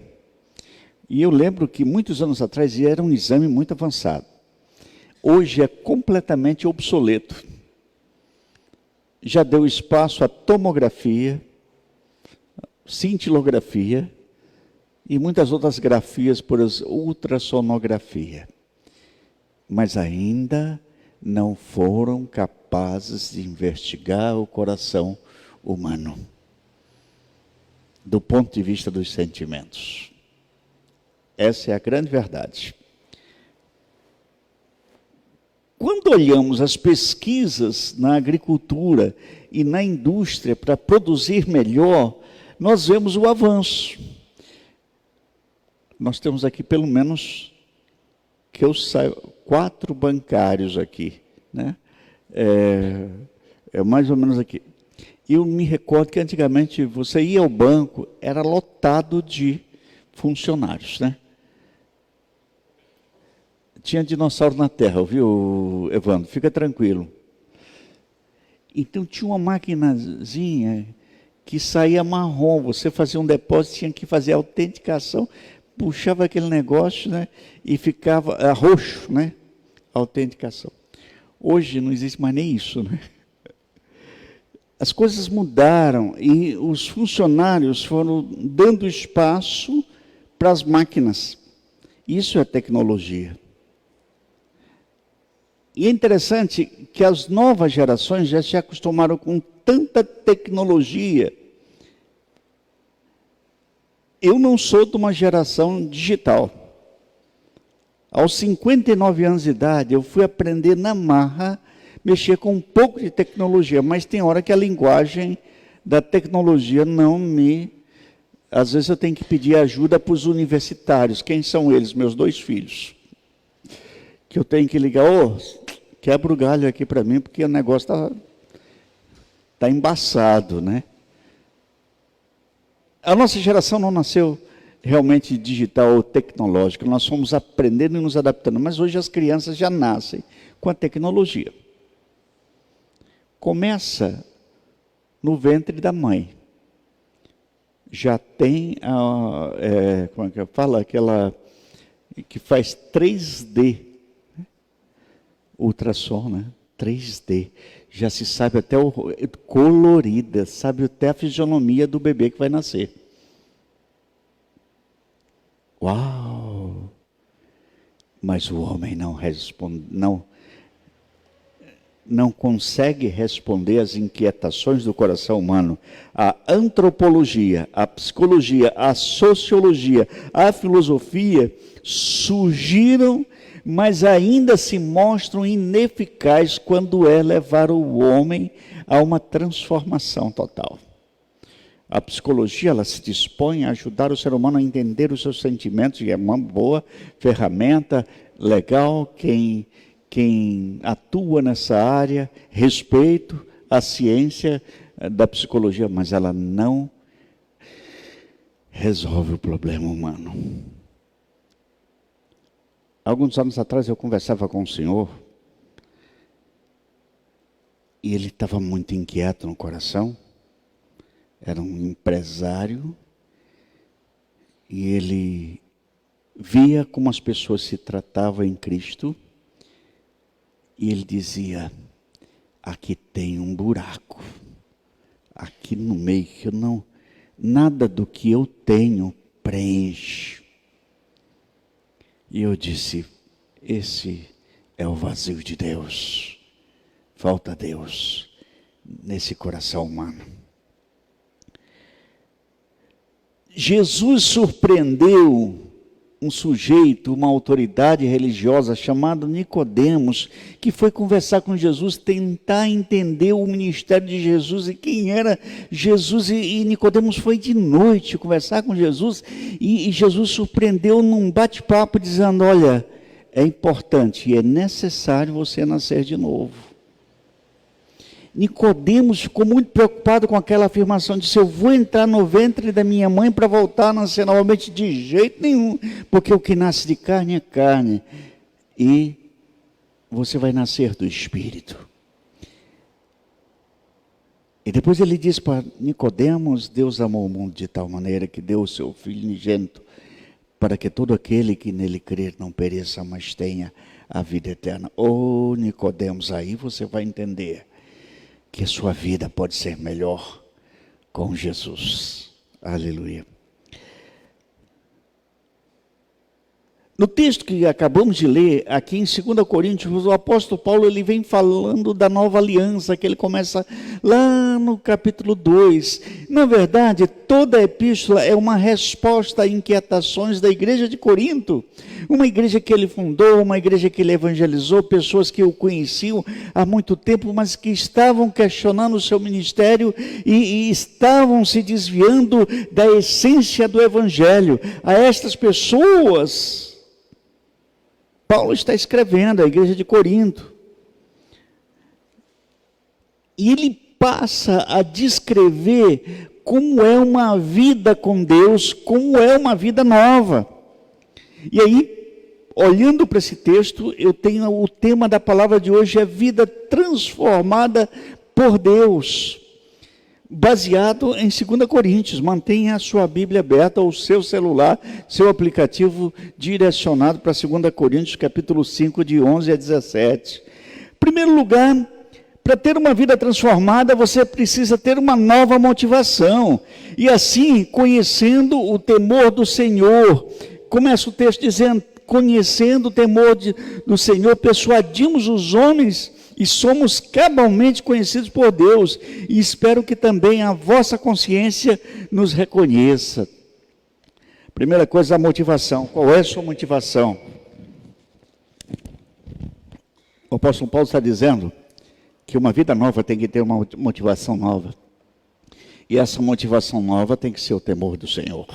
E eu lembro que muitos anos atrás era um exame muito avançado. Hoje é completamente obsoleto. Já deu espaço à tomografia, cintilografia e muitas outras grafias por ultrassonografia. Mas ainda não foram capazes de investigar o coração humano do ponto de vista dos sentimentos. Essa é a grande verdade. Quando olhamos as pesquisas na agricultura e na indústria para produzir melhor, nós vemos o avanço. Nós temos aqui pelo menos, que eu saiba, 4 bancários aqui, né? É mais ou menos aqui. Eu me recordo que antigamente você ia ao banco, era lotado de funcionários, né? Tinha dinossauro na terra, viu, Evandro? Fica tranquilo. Então tinha uma maquinazinha que saía marrom, você fazia um depósito, tinha que fazer a autenticação, puxava aquele negócio, né, e ficava roxo, né, a autenticação. Hoje não existe mais nem isso, né? As coisas mudaram e os funcionários foram dando espaço para as máquinas. Isso é tecnologia. E é interessante que as novas gerações já se acostumaram com tanta tecnologia. Eu não sou de uma geração digital. Aos 59 anos de idade, eu fui aprender na marra, mexer com um pouco de tecnologia, mas tem hora que a linguagem da tecnologia não me... Às vezes eu tenho que pedir ajuda para os universitários. Quem são eles? Meus 2 filhos. Que eu tenho que ligar, quebra o galho aqui para mim, porque o negócio está embaçado, né? A nossa geração não nasceu realmente digital ou tecnológica, nós fomos aprendendo e nos adaptando, mas hoje as crianças já nascem com a tecnologia. Começa no ventre da mãe. Já tem, como é que fala? Aquela que faz 3D, ultrassom, né? 3D. Já se sabe até colorida, sabe até a fisionomia do bebê que vai nascer. Uau! Mas o homem não responde, não consegue responder às inquietações do coração humano. A antropologia, a psicologia, a sociologia, a filosofia surgiram, mas ainda se mostram ineficazes quando é levar o homem a uma transformação total. A psicologia, ela se dispõe a ajudar o ser humano a entender os seus sentimentos, e é uma boa ferramenta, legal, quem atua nessa área, respeito a ciência da psicologia, mas ela não resolve o problema humano. Alguns anos atrás eu conversava com um senhor e ele estava muito inquieto no coração. Era um empresário e ele via como as pessoas se tratavam em Cristo e ele dizia: aqui tem um buraco, aqui no meio que eu não, nada do que eu tenho preenche. E eu disse: esse é o vazio de Deus, falta Deus nesse coração humano. Jesus surpreendeu um sujeito, uma autoridade religiosa chamado Nicodemos, que foi conversar com Jesus, tentar entender o ministério de Jesus e quem era Jesus. E Nicodemos foi de noite conversar com Jesus e Jesus surpreendeu num bate-papo dizendo: olha, é importante e é necessário você nascer de novo. Nicodemos ficou muito preocupado com aquela afirmação, disse: eu vou entrar no ventre da minha mãe para voltar a nascer novamente? De jeito nenhum, porque o que nasce de carne é carne, e você vai nascer do Espírito. E depois ele diz para Nicodemos: Deus amou o mundo de tal maneira que deu o seu Filho unigênito, para que todo aquele que nele crer não pereça, mas tenha a vida eterna. Oh, Nicodemos, aí você vai entender que a sua vida pode ser melhor com Jesus. Aleluia. No texto que acabamos de ler, aqui em 2 Coríntios, o apóstolo Paulo ele vem falando da nova aliança, que ele começa lá no capítulo 2. Na verdade, toda a epístola é uma resposta a inquietações da igreja de Corinto. Uma igreja que ele fundou, uma igreja que ele evangelizou, pessoas que o conheciam há muito tempo, mas que estavam questionando o seu ministério e estavam se desviando da essência do evangelho. A estas pessoas Paulo está escrevendo à igreja de Corinto. E ele passa a descrever como é uma vida com Deus, como é uma vida nova. E aí, olhando para esse texto, eu tenho o tema da palavra de hoje, é vida transformada por Deus. Baseado em 2 Coríntios, mantenha a sua Bíblia aberta, ou seu celular, seu aplicativo direcionado para 2 Coríntios, capítulo 5, de 11 a 17. Em primeiro lugar, para ter uma vida transformada, você precisa ter uma nova motivação. E assim, conhecendo o temor do Senhor, começa o texto dizendo: conhecendo o temor do Senhor, persuadimos os homens e somos cabalmente conhecidos por Deus, e espero que também a vossa consciência nos reconheça. Primeira coisa, a motivação. Qual é a sua motivação? O apóstolo Paulo está dizendo que uma vida nova tem que ter uma motivação nova. E essa motivação nova tem que ser o temor do Senhor.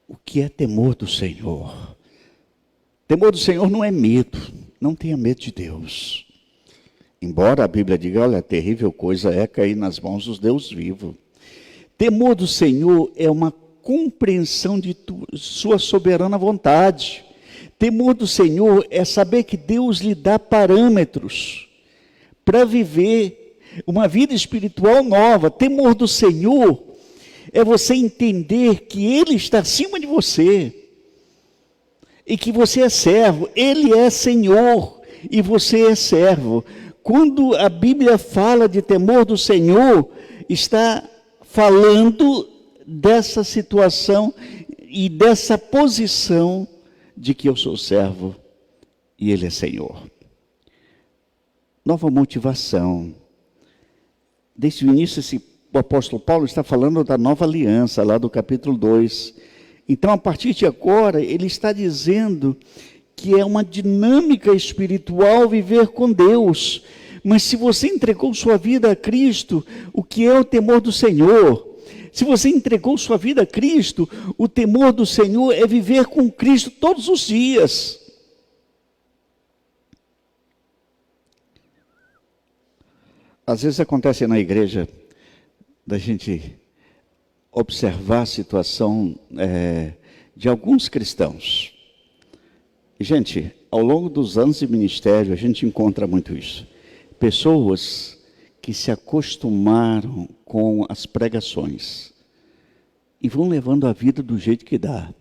O que é temor do Senhor? Temor do Senhor não é medo, não tenha medo de Deus. Embora a Bíblia diga: olha, terrível coisa é cair nas mãos dos Deus vivos. Temor do Senhor é uma compreensão de sua soberana vontade. Temor do Senhor é saber que Deus lhe dá parâmetros para viver uma vida espiritual nova. Temor do Senhor é você entender que Ele está acima de você e que você é servo. Ele é Senhor e você é servo. Quando a Bíblia fala de temor do Senhor, está falando dessa situação e dessa posição de que eu sou servo e Ele é Senhor. Nova motivação. Desde o início, o apóstolo Paulo está falando da nova aliança, lá do capítulo 2. Então, a partir de agora, ele está dizendo que é uma dinâmica espiritual viver com Deus. Mas se você entregou sua vida a Cristo, o que é o temor do Senhor? Se você entregou sua vida a Cristo, o temor do Senhor é viver com Cristo todos os dias. Às vezes acontece na igreja da gente observar a situação de alguns cristãos. Gente, ao longo dos anos de ministério, a gente encontra muito isso. Pessoas que se acostumaram com as pregações e vão levando a vida do jeito que dá.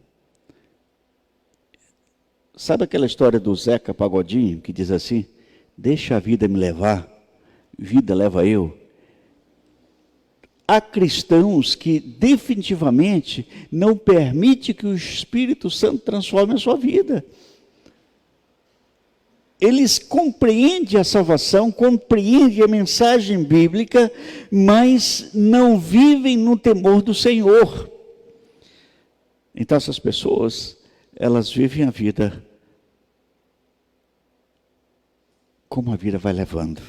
Sabe aquela história do Zeca Pagodinho, que diz assim: deixa a vida me levar, vida leva eu? Há cristãos que definitivamente não permitem que o Espírito Santo transforme a sua vida. Eles compreendem a salvação, compreendem a mensagem bíblica, mas não vivem no temor do Senhor. Então essas pessoas, elas vivem a vida como a vida vai levando.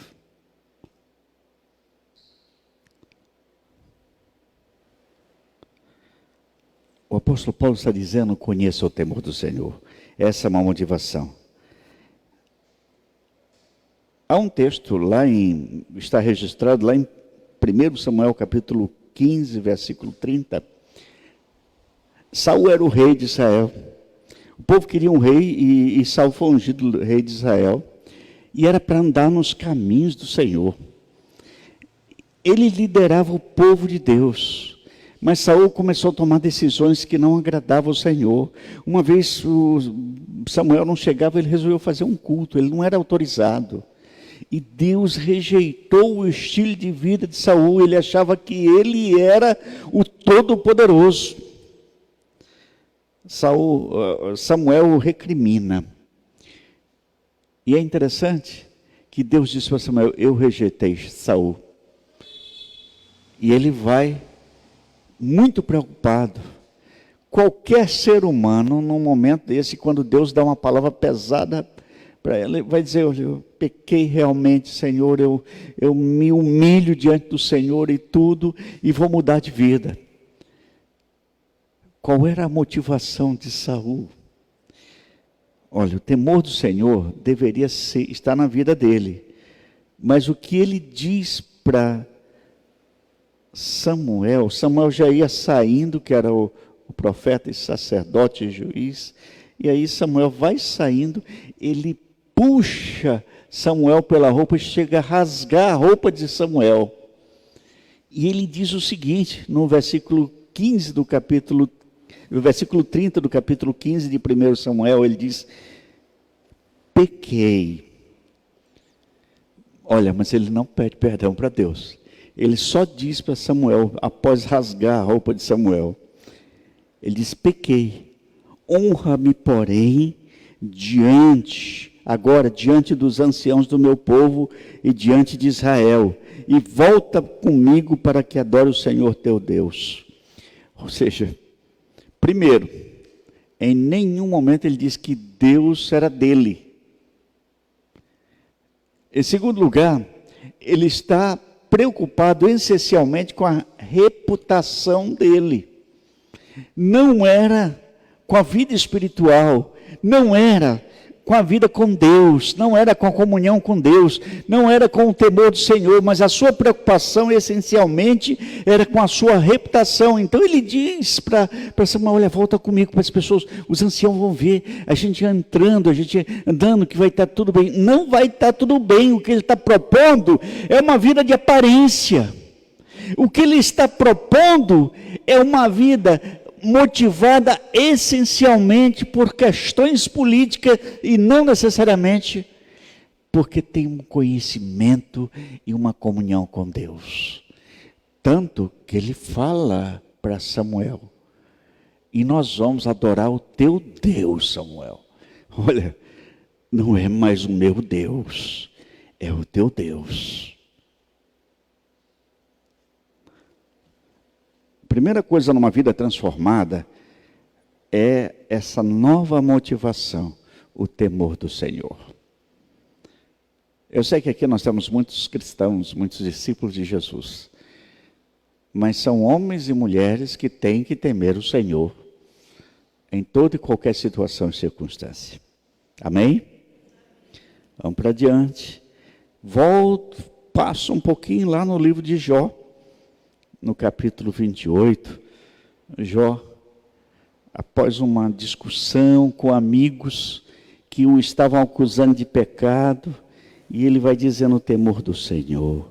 O apóstolo Paulo está dizendo: conheça o temor do Senhor. Essa é uma motivação. Há um texto está registrado lá em 1 Samuel capítulo 15, versículo 30. Saul era o rei de Israel. O povo queria um rei e Saul foi ungido rei de Israel. E era para andar nos caminhos do Senhor. Ele liderava o povo de Deus. Mas Saul começou a tomar decisões que não agradavam ao Senhor. Uma vez Samuel não chegava, ele resolveu fazer um culto. Ele não era autorizado. E Deus rejeitou o estilo de vida de Saul. Ele achava que ele era o Todo-Poderoso. Samuel o recrimina. E é interessante que Deus disse para Samuel: eu rejeitei Saul. E ele vai muito preocupado. Qualquer ser humano, num momento desse, quando Deus dá uma palavra pesada para ele, vai dizer: olha, eu pequei realmente, Senhor, eu me humilho diante do Senhor e tudo, e vou mudar de vida. Qual era a motivação de Saul? Olha, o temor do Senhor deveria estar na vida dele. Mas o que ele diz para Samuel já ia saindo, que era o profeta e sacerdote e juiz, e aí Samuel vai saindo, ele puxa Samuel pela roupa e chega a rasgar a roupa de Samuel. E ele diz o seguinte, no versículo 30 do capítulo 15 de 1 Samuel, ele diz: pequei. Olha, mas ele não pede perdão para Deus. Ele só diz para Samuel, após rasgar a roupa de Samuel, ele diz: pequei, honra-me, porém, diante dos anciãos do meu povo e diante de Israel, e volta comigo para que adore o Senhor teu Deus. Ou seja, primeiro, em nenhum momento ele diz que Deus era dele. Em segundo lugar, ele está preocupado essencialmente com a reputação dele. Não era com a vida espiritual, não era com a vida com Deus, não era com a comunhão com Deus, não era com o temor do Senhor, mas a sua preocupação essencialmente era com a sua reputação. Então ele diz para Samuel: olha, volta comigo para as pessoas, os anciãos vão ver, a gente entrando, a gente andando, que vai estar tudo bem. Não vai estar tudo bem. O que ele está propondo é uma vida de aparência. O que ele está propondo é uma vida motivada essencialmente por questões políticas e não necessariamente porque tem um conhecimento e uma comunhão com Deus. Tanto que ele fala para Samuel: e nós vamos adorar o teu Deus, Samuel. Olha, não é mais o meu Deus, é o teu Deus. Primeira coisa numa vida transformada é essa nova motivação, o temor do Senhor. Eu sei que aqui nós temos muitos cristãos, muitos discípulos de Jesus, mas são homens e mulheres que têm que temer o Senhor em toda e qualquer situação e circunstância. Amém? Vamos para adiante. Volto, passo um pouquinho lá no livro de Jó. No capítulo 28, Jó, após uma discussão com amigos que o estavam acusando de pecado, e ele vai dizendo: o temor do Senhor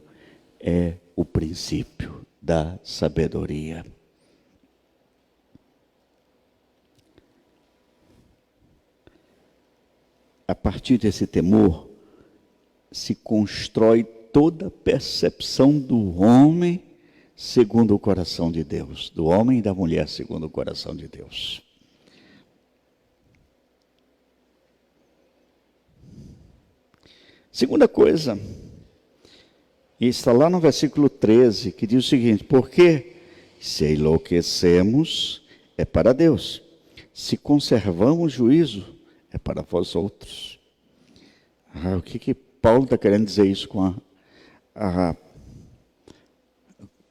é o princípio da sabedoria. A partir desse temor, se constrói toda a percepção do homem segundo o coração de Deus, do homem e da mulher segundo o coração de Deus. Segunda coisa, e está lá no versículo 13, que diz o seguinte: porque se enlouquecemos, é para Deus; se conservamos juízo, é para vós outros. O que Paulo está querendo dizer isso com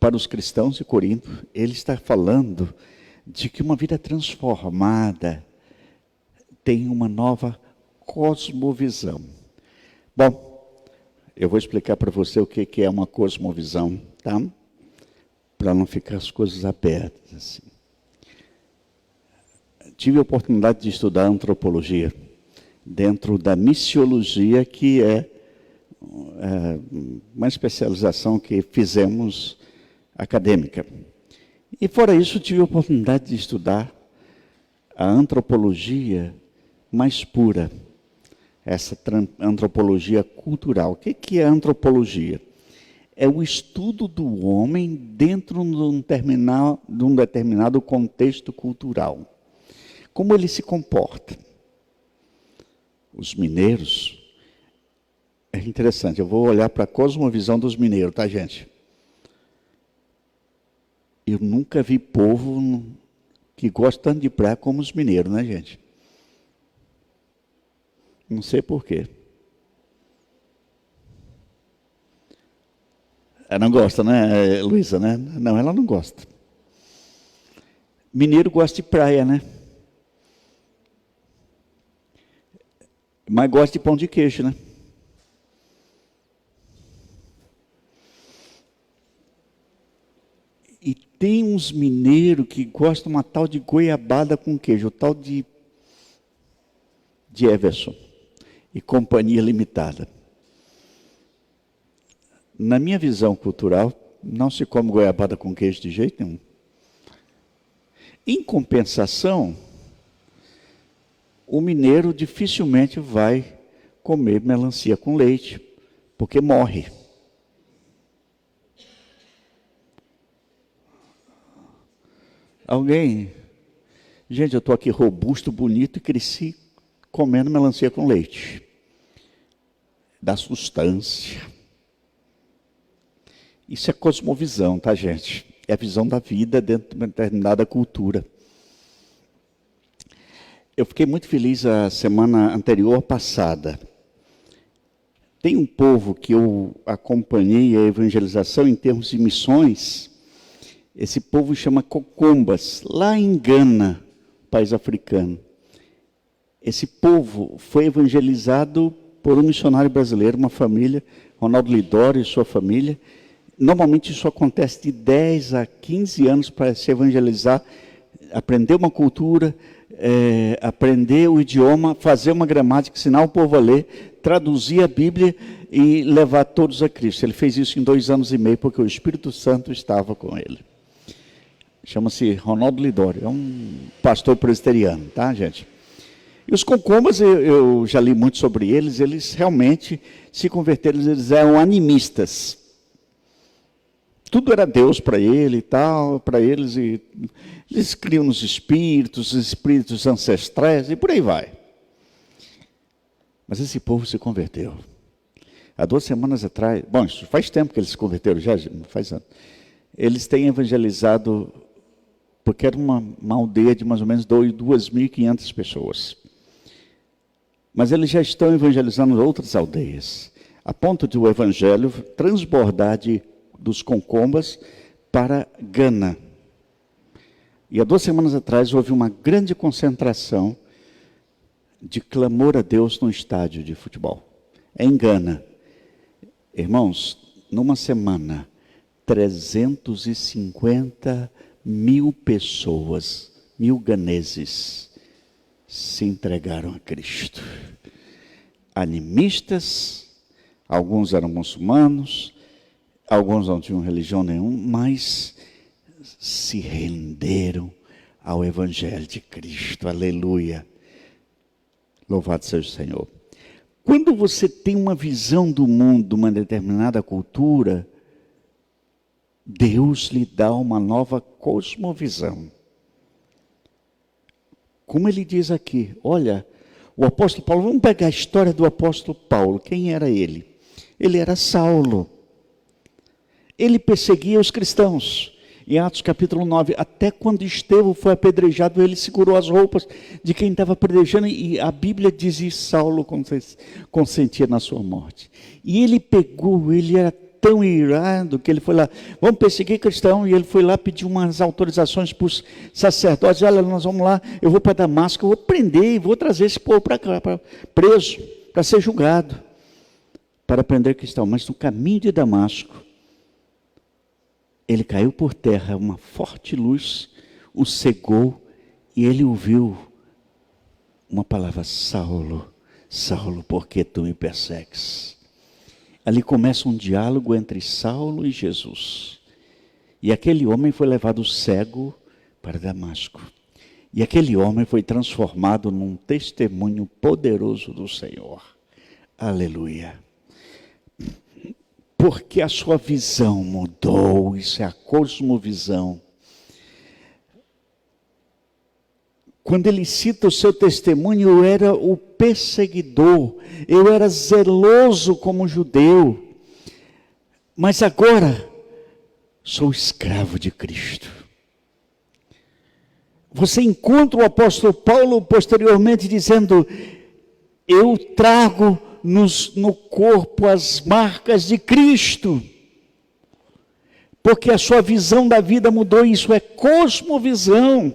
para os cristãos de Corinto? Ele está falando de que uma vida transformada tem uma nova cosmovisão. Bom, eu vou explicar para você o que é uma cosmovisão, tá? Para não ficar as coisas abertas assim. Tive a oportunidade de estudar antropologia dentro da missiologia, que é uma especialização que fizemos acadêmica. E fora isso, tive a oportunidade de estudar a antropologia mais pura, essa antropologia cultural. O que é antropologia? É o estudo do homem dentro de um determinado contexto cultural. Como ele se comporta. Os mineiros, é interessante, eu vou olhar para a cosmovisão dos mineiros, tá, gente? Eu nunca vi povo que gosta tanto de praia como os mineiros, né, gente? Não sei porquê. Ela não gosta, né, Luísa, né? Não, ela não gosta. Mineiro gosta de praia, né? Mas gosta de pão de queijo, né? E tem uns mineiros que gostam de uma tal de goiabada com queijo, o tal de Everson e Companhia Limitada. Na minha visão cultural, não se come goiabada com queijo de jeito nenhum. Em compensação, o mineiro dificilmente vai comer melancia com leite, porque morre. Alguém? Gente, eu estou aqui robusto, bonito e cresci comendo melancia com leite. Dá sustância. Isso é cosmovisão, tá, gente? É a visão da vida dentro de uma determinada cultura. Eu fiquei muito feliz a semana anterior passada. Tem um povo que eu acompanhei a evangelização em termos de missões. Esse povo chama Cocombas, lá em Gana, país africano. esse povo foi evangelizado por um missionário brasileiro, uma família, Ronaldo Lidório e sua família. Normalmente isso acontece de 10 a 15 anos para se evangelizar, aprender uma cultura, aprender o idioma, fazer uma gramática, ensinar o povo a ler, traduzir a Bíblia e levar todos a Cristo. Ele fez isso em 2 anos e meio, porque o Espírito Santo estava com ele. Chama-se Ronaldo Lidório, é um pastor presbiteriano, tá, gente? E os concombas, eu já li muito sobre eles realmente se converteram, eles eram animistas. Tudo era Deus para ele e tal, para eles, e eles criam nos espíritos, os espíritos ancestrais, e por aí vai. Mas esse povo se converteu. Há 2 semanas atrás, bom, isso faz tempo que eles se converteram, já faz anos. Eles têm evangelizado, porque era uma aldeia de mais ou menos 2.500 pessoas. Mas eles já estão evangelizando outras aldeias, a ponto de o evangelho transbordar dos concombas para Gana. E há 2 semanas atrás houve uma grande concentração de clamor a Deus no estádio de futebol, em Gana. Irmãos, numa semana, 350.000 pessoas, 1.000 ganeses, se entregaram a Cristo. Animistas, alguns eram muçulmanos, alguns não tinham religião nenhuma, mas se renderam ao Evangelho de Cristo. Aleluia. Louvado seja o Senhor. Quando você tem uma visão do mundo, de uma determinada cultura, Deus lhe dá uma nova cosmovisão. Como ele diz aqui, olha, o apóstolo Paulo, vamos pegar a história do apóstolo Paulo. Quem era ele? Ele era Saulo. Ele perseguia os cristãos. Em Atos capítulo 9, até quando Estevão foi apedrejado, ele segurou as roupas de quem estava apedrejando, e a Bíblia diz isso, Saulo consentia na sua morte. E ele era tão irado que ele foi lá, vamos perseguir cristão, e ele foi lá pedir umas autorizações para os sacerdotes, olha, nós vamos lá, eu vou para Damasco, eu vou prender e vou trazer esse povo para cá, preso, para ser julgado, para prender cristão. Mas no caminho de Damasco, ele caiu por terra, uma forte luz o cegou, e ele ouviu uma palavra: Saulo, Saulo, por que tu me persegues? Ali começa um diálogo entre Saulo e Jesus. E aquele homem foi levado cego para Damasco. E aquele homem foi transformado num testemunho poderoso do Senhor. Aleluia. Porque a sua visão mudou, isso é a cosmovisão. Quando ele cita o seu testemunho, eu era o perseguidor, eu era zeloso como judeu, mas agora sou escravo de Cristo. Você encontra o apóstolo Paulo posteriormente dizendo: eu trago no corpo as marcas de Cristo, porque a sua visão da vida mudou, isso é cosmovisão.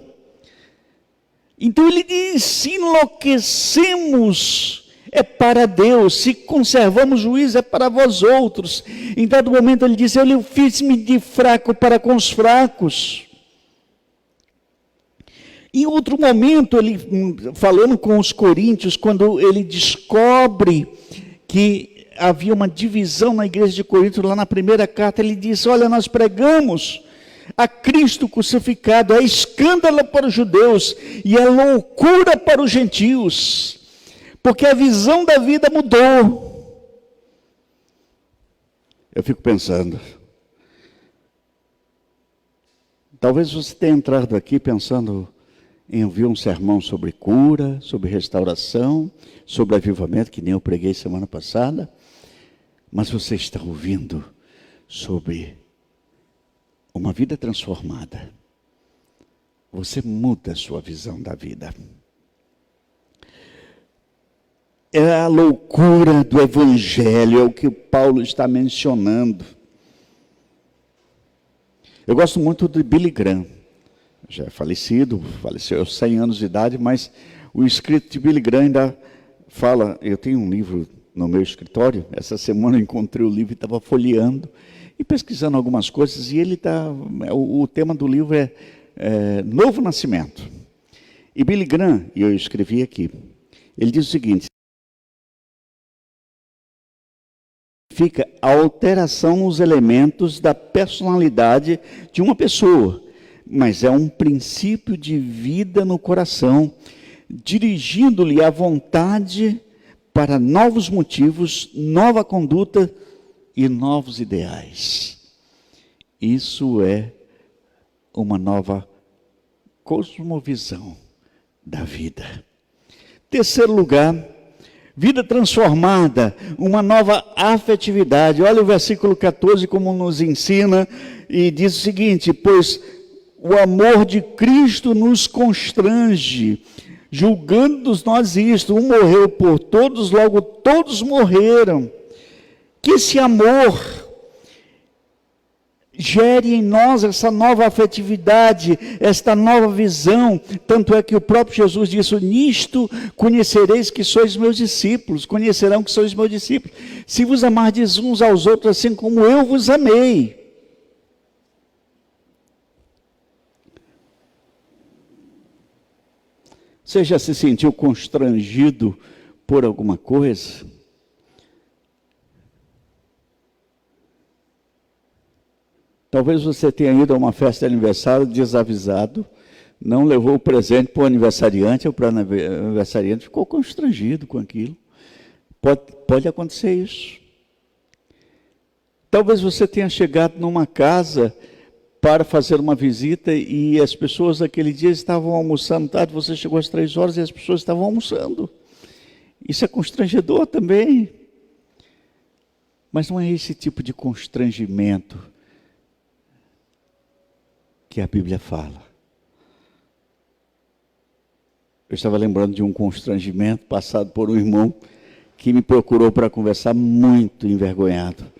Então ele diz: se enlouquecemos, é para Deus, se conservamos juízo, é para vós outros. Em dado momento ele diz: eu fiz-me de fraco para com os fracos. Em outro momento, ele falando com os coríntios, quando ele descobre que havia uma divisão na igreja de Corinto, lá na primeira carta, ele diz: olha, nós pregamos a Cristo crucificado, é escândalo para os judeus e é loucura para os gentios, porque a visão da vida mudou. Eu fico pensando, talvez você tenha entrado aqui pensando em ouvir um sermão sobre cura, sobre restauração, sobre avivamento, que nem eu preguei semana passada, mas você está ouvindo sobre uma vida transformada. Você muda a sua visão da vida. É a loucura do Evangelho, é o que Paulo está mencionando. Eu gosto muito de Billy Graham. Já é falecido, faleceu aos 100 anos de idade, mas O escrito de Billy Graham ainda fala, eu tenho um livro no meu escritório, essa semana eu encontrei o livro e estava folheando e pesquisando algumas coisas, e o tema do livro é Novo Nascimento. E Billy Graham, e eu escrevi aqui, ele diz o seguinte: fica a alteração nos elementos da personalidade de uma pessoa, mas é um princípio de vida no coração, dirigindo-lhe a vontade para novos motivos, nova conduta e novos ideais. Isso é uma nova cosmovisão da vida. Terceiro lugar, vida transformada, uma nova afetividade. Olha o versículo 14 como nos ensina, e diz o seguinte: pois o amor de Cristo nos constrange, julgando-nos nós isto, um morreu por todos, logo todos morreram. Que esse amor gere em nós essa nova afetividade, esta nova visão. Tanto é que o próprio Jesus disse: nisto conhecereis que sois meus discípulos, conhecerão que sois meus discípulos, se vos amardes uns aos outros assim como eu vos amei. Você já se sentiu constrangido por alguma coisa? Talvez você tenha ido a uma festa de aniversário desavisado, não levou o presente para o aniversariante, ou para o aniversariante ficou constrangido com aquilo. Pode acontecer isso. Talvez você tenha chegado numa casa para fazer uma visita e as pessoas naquele dia estavam almoçando tarde, você chegou às 3 horas e as pessoas estavam almoçando. Isso é constrangedor também. Mas não é esse tipo de constrangimento que a Bíblia fala. Eu estava lembrando de um constrangimento passado por um irmão que me procurou para conversar, muito envergonhado.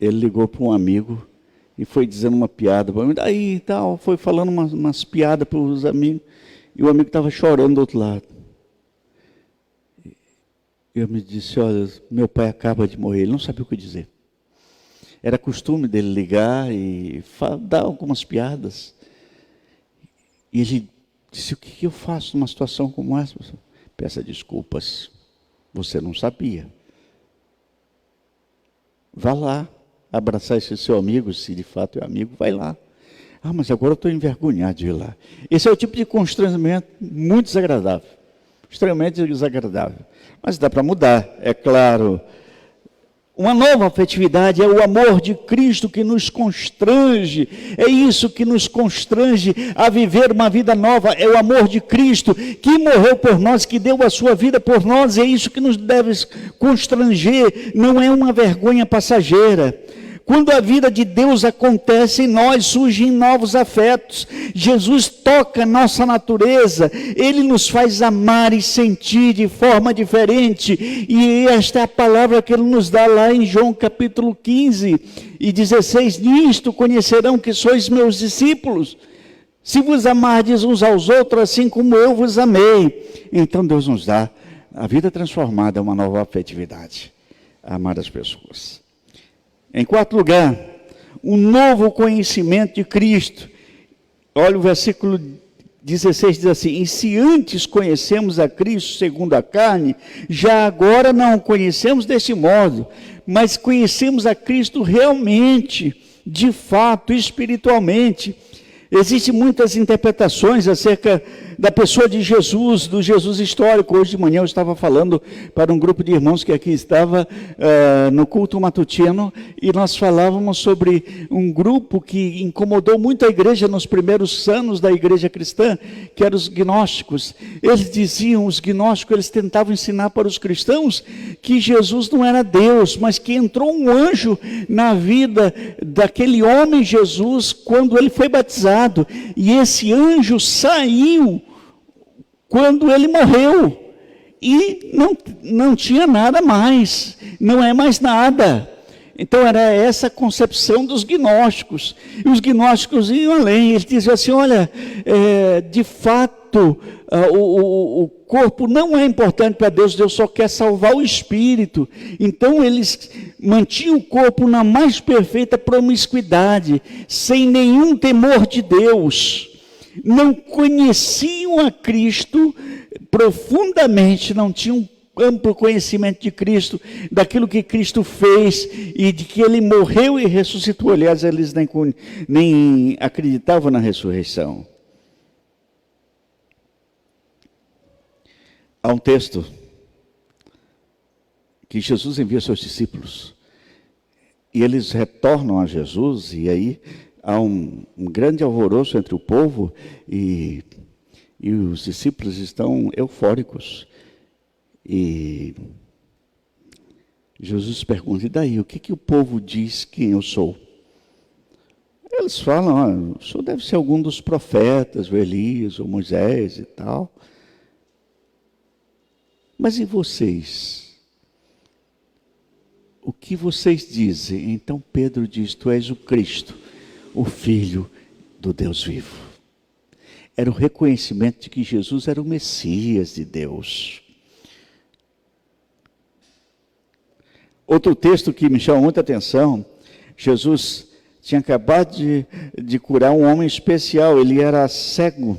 Ele ligou para um amigo e foi dizendo uma piada para mim, daí e tal, foi falando umas piadas para os amigos, e o amigo estava chorando do outro lado. Eu me disse: olha, meu pai acaba de morrer. Ele não sabia o que dizer. Era costume dele ligar e dar algumas piadas. E ele disse: o que eu faço numa situação como essa? Peça desculpas, você não sabia. Vá lá abraçar esse seu amigo, se de fato é amigo, vai lá. Ah, mas agora eu estou envergonhado de ir lá. Esse é o tipo de constrangimento muito desagradável, extremamente desagradável. Mas dá para mudar, é claro. Uma nova afetividade é o amor de Cristo que nos constrange, é isso que nos constrange a viver uma vida nova, é o amor de Cristo que morreu por nós, que deu a sua vida por nós, é isso que nos deve constranger, não é uma vergonha passageira. Quando a vida de Deus acontece em nós, surgem novos afetos. Jesus toca a nossa natureza, Ele nos faz amar e sentir de forma diferente. E esta é a palavra que Ele nos dá lá em João capítulo 15 e 16. Nisto conhecerão que sois meus discípulos, se vos amardes uns aos outros assim como eu vos amei. Então Deus nos dá a vida transformada, uma nova afetividade, amar as pessoas. Em quarto lugar, um novo conhecimento de Cristo. Olha o versículo 16, diz assim: e se antes conhecemos a Cristo segundo a carne, já agora não o conhecemos desse modo, mas conhecemos a Cristo realmente, de fato, espiritualmente. Existem muitas interpretações acerca da pessoa de Jesus, do Jesus histórico. Hoje de manhã eu estava falando para um grupo de irmãos que aqui estava no culto matutino, e nós falávamos sobre um grupo que incomodou muito a igreja nos primeiros anos da igreja cristã, que eram os gnósticos. Eles diziam, os gnósticos, eles tentavam ensinar para os cristãos que Jesus não era Deus, mas que entrou um anjo na vida daquele homem Jesus quando ele foi batizado. E esse anjo saiu quando ele morreu e não tinha nada mais, não é mais nada. Então era essa a concepção dos gnósticos. E os gnósticos iam além, eles diziam assim, olha, de fato, o corpo não é importante para Deus, Deus só quer salvar o espírito. Então eles mantinham o corpo na mais perfeita promiscuidade, sem nenhum temor de Deus. Não conheciam a Cristo profundamente, não tinham amplo conhecimento de Cristo, daquilo que Cristo fez e de que Ele morreu e ressuscitou. Aliás, eles nem acreditavam na ressurreição. Há um texto que Jesus envia seus discípulos e eles retornam a Jesus e aí há um grande alvoroço entre o povo e os discípulos estão eufóricos. E Jesus pergunta, e daí, o que o povo diz quem eu sou? Eles falam, o senhor deve ser algum dos profetas, o Elias, ou Moisés e tal. Mas e vocês? O que vocês dizem? Então Pedro diz, tu és o Cristo, o Filho do Deus vivo. Era o reconhecimento de que Jesus era o Messias de Deus. Outro texto que me chama muita atenção, Jesus tinha acabado de curar um homem especial, ele era cego.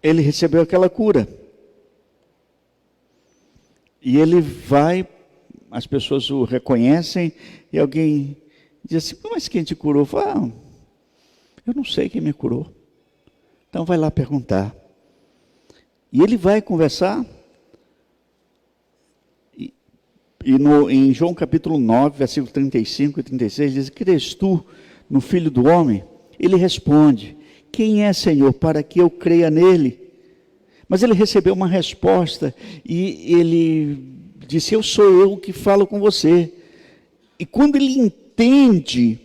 Ele recebeu aquela cura. E ele vai, as pessoas o reconhecem, e alguém diz assim, mas quem te curou? Fala, eu não sei quem me curou. Então vai lá perguntar. E ele vai conversar. Em João capítulo 9, versículos 35 e 36, diz, crês tu no Filho do Homem? Ele responde, quem é, Senhor, para que eu creia nele? Mas ele recebeu uma resposta e ele disse, eu sou eu que falo com você. E quando ele entende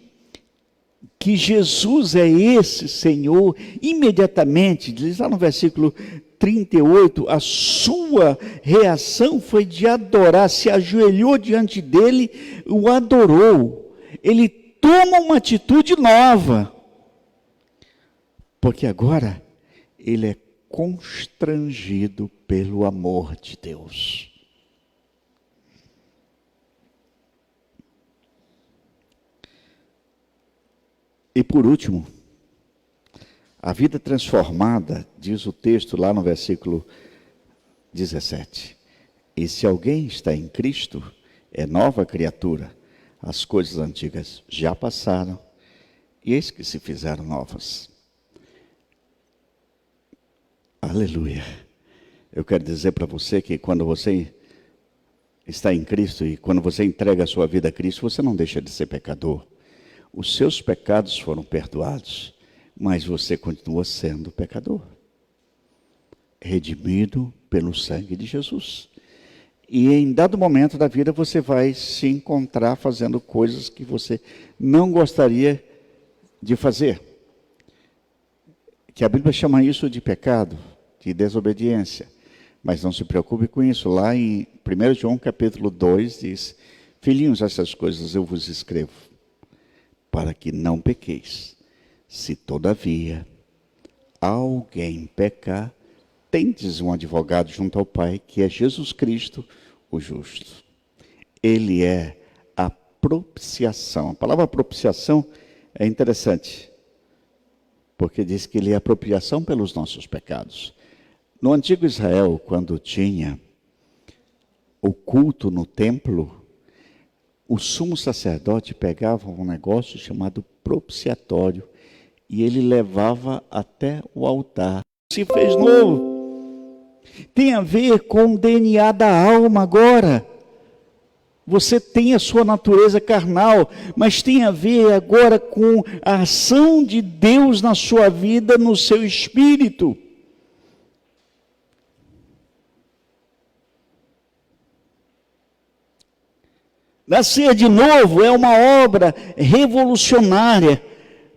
que Jesus é esse Senhor, imediatamente, diz lá no versículo 38, a sua reação foi de adorar, se ajoelhou diante dele, o adorou. Ele toma uma atitude nova, porque agora ele é constrangido pelo amor de Deus. E por último, a vida transformada, diz o texto lá no versículo 17. E se alguém está em Cristo, é nova criatura. As coisas antigas já passaram, e eis que se fizeram novas. Aleluia. Eu quero dizer para você que quando você está em Cristo e quando você entrega a sua vida a Cristo, você não deixa de ser pecador. Os seus pecados foram perdoados, mas você continua sendo pecador, redimido pelo sangue de Jesus. E em dado momento da vida você vai se encontrar fazendo coisas que você não gostaria de fazer. Que a Bíblia chama isso de pecado, de desobediência. Mas não se preocupe com isso. Lá em 1 João capítulo 2 diz, filhinhos, essas coisas eu vos escrevo, para que não pequeis. Se todavia alguém pecar, tendes um advogado junto ao Pai, que é Jesus Cristo, o justo. Ele é a propiciação. A palavra propiciação é interessante, porque diz que ele é a propiciação pelos nossos pecados. No antigo Israel, quando tinha o culto no templo, o sumo sacerdote pegava um negócio chamado propiciatório e ele levava até o altar. Se fez novo. Tem a ver com o DNA da alma agora. Você tem a sua natureza carnal, mas tem a ver agora com a ação de Deus na sua vida, no seu espírito. Nascer de novo é uma obra revolucionária,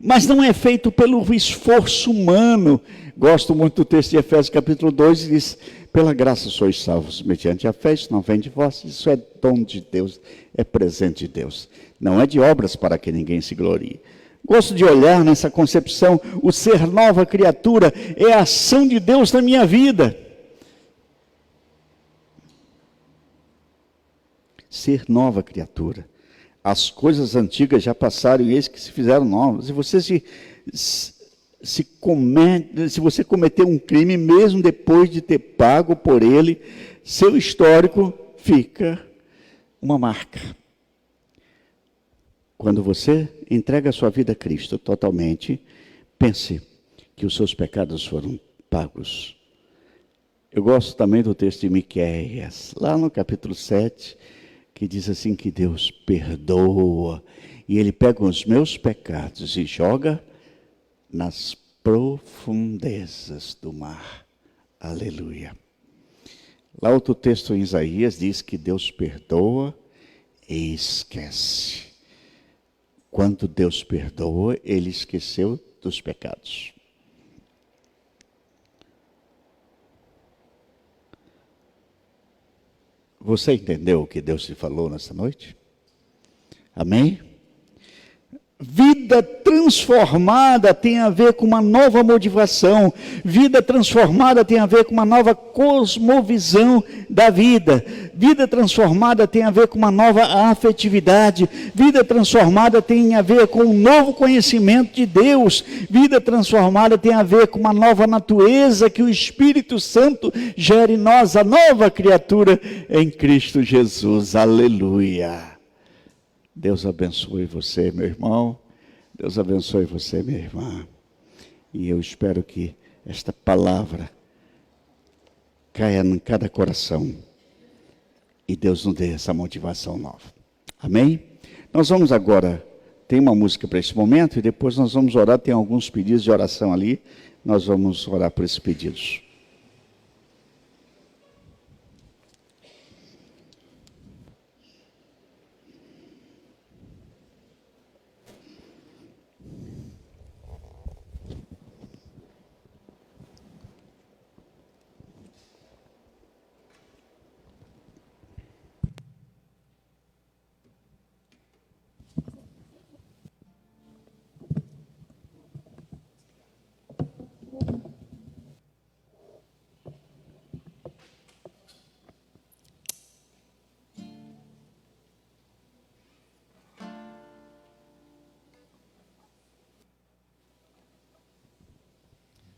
mas não é feito pelo esforço humano. Gosto muito do texto de Efésios capítulo 2, diz: pela graça sois salvos mediante a fé, isso não vem de vós, isso é dom de Deus, é presente de Deus. Não é de obras para que ninguém se glorie. Gosto de olhar nessa concepção, o ser nova criatura é a ação de Deus na minha vida. Ser nova criatura. As coisas antigas já passaram e eis que se fizeram novas. E você se você cometer um crime, mesmo depois de ter pago por ele, seu histórico fica uma marca. Quando você entrega a sua vida a Cristo totalmente, pense que os seus pecados foram pagos. Eu gosto também do texto de Miqueias, lá no capítulo 7, que diz assim que Deus perdoa, e Ele pega os meus pecados e joga nas profundezas do mar. Aleluia. Lá outro texto em Isaías diz que Deus perdoa e esquece. Quando Deus perdoa, Ele esqueceu dos pecados. Você entendeu o que Deus te falou nessa noite? Amém? Vida transformada tem a ver com uma nova motivação. Vida transformada tem a ver com uma nova cosmovisão da vida. Vida transformada tem a ver com uma nova afetividade. Vida transformada tem a ver com um novo conhecimento de Deus. Vida transformada tem a ver com uma nova natureza que o Espírito Santo gera em nós, a nova criatura em Cristo Jesus. Aleluia. Deus abençoe você, meu irmão. Deus abençoe você, minha irmã. E eu espero que esta palavra caia em cada coração. E Deus nos dê essa motivação nova. Amém? Nós vamos agora, tem uma música para esse momento, e depois nós vamos orar. Tem alguns pedidos de oração ali. Nós vamos orar por esses pedidos.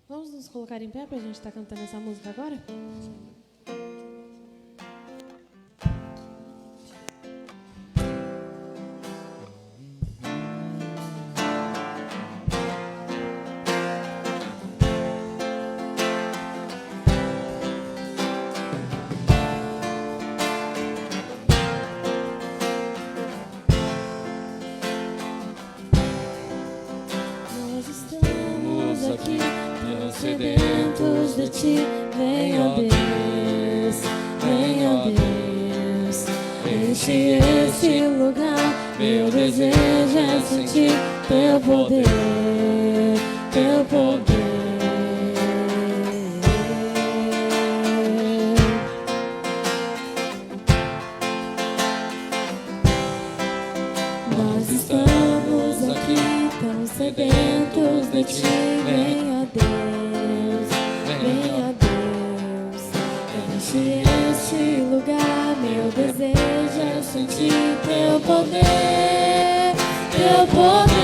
Vamos nos colocar em pé para a gente estar cantando essa música agora? Nós estamos aqui sedentos de ti, vem ó Deus, enche esse lugar, meu desejo é sentir teu poder, teu poder. Nós estamos aqui tão sedentos de ti, vem ó Deus, enche este lugar, meu desejo é sentir teu poder, teu poder.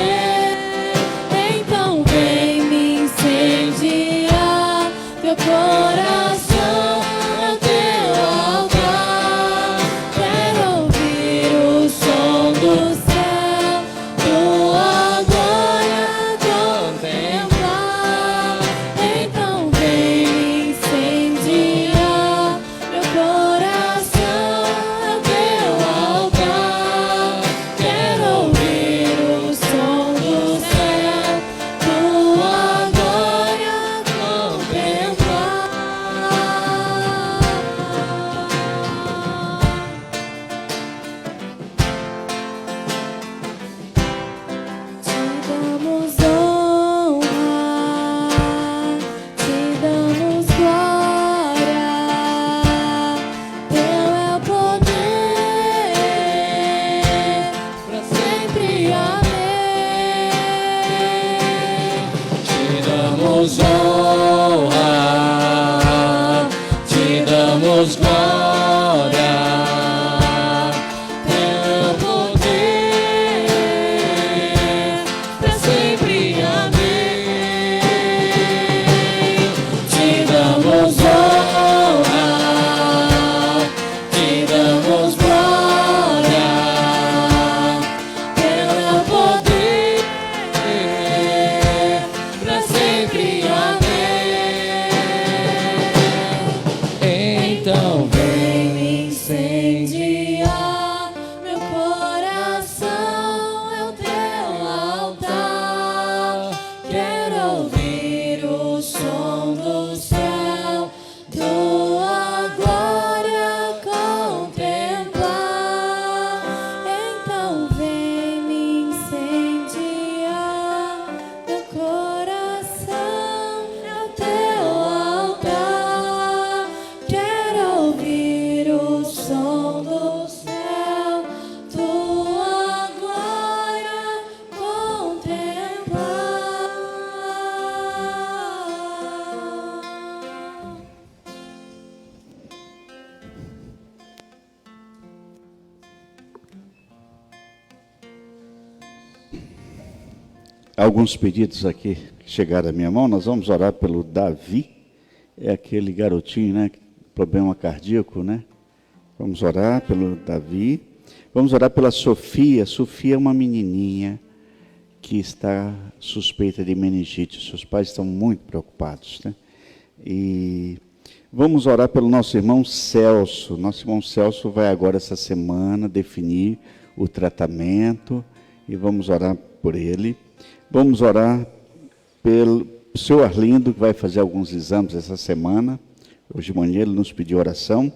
Então vem me incendiar, teu coração é o teu altar. Quero ouvir o som do céu, tua glória contemplar. Então vem me incendiar, meu coração é o teu altar. Quero ouvir o som damos honra, te damos glória, teu poder pra sempre, amém. Te damos honra, te damos glória, teu poder pra sempre, amém. Então vem me incendiar, Meu coração é o teu altar. Quero ouvir o som do céu, tua glória contemplar. Então vem me incendiar, meu coração é o teu altar. Quero ouvir o som do céu, tua glória contemplar. Alguns pedidos aqui que chegaram à minha mão. Nós vamos orar pelo Davi, é aquele garotinho, né? Problema cardíaco, né? Vamos orar pelo Davi. Vamos orar pela Sofia. Sofia é uma menininha que está suspeita de meningite. Seus pais estão muito preocupados, né? E vamos orar pelo nosso irmão Celso. Nosso irmão Celso vai agora essa semana definir o tratamento e vamos orar por ele. Vamos orar pelo seu Arlindo, que vai fazer alguns exames essa semana. Hoje de manhã ele nos pediu oração.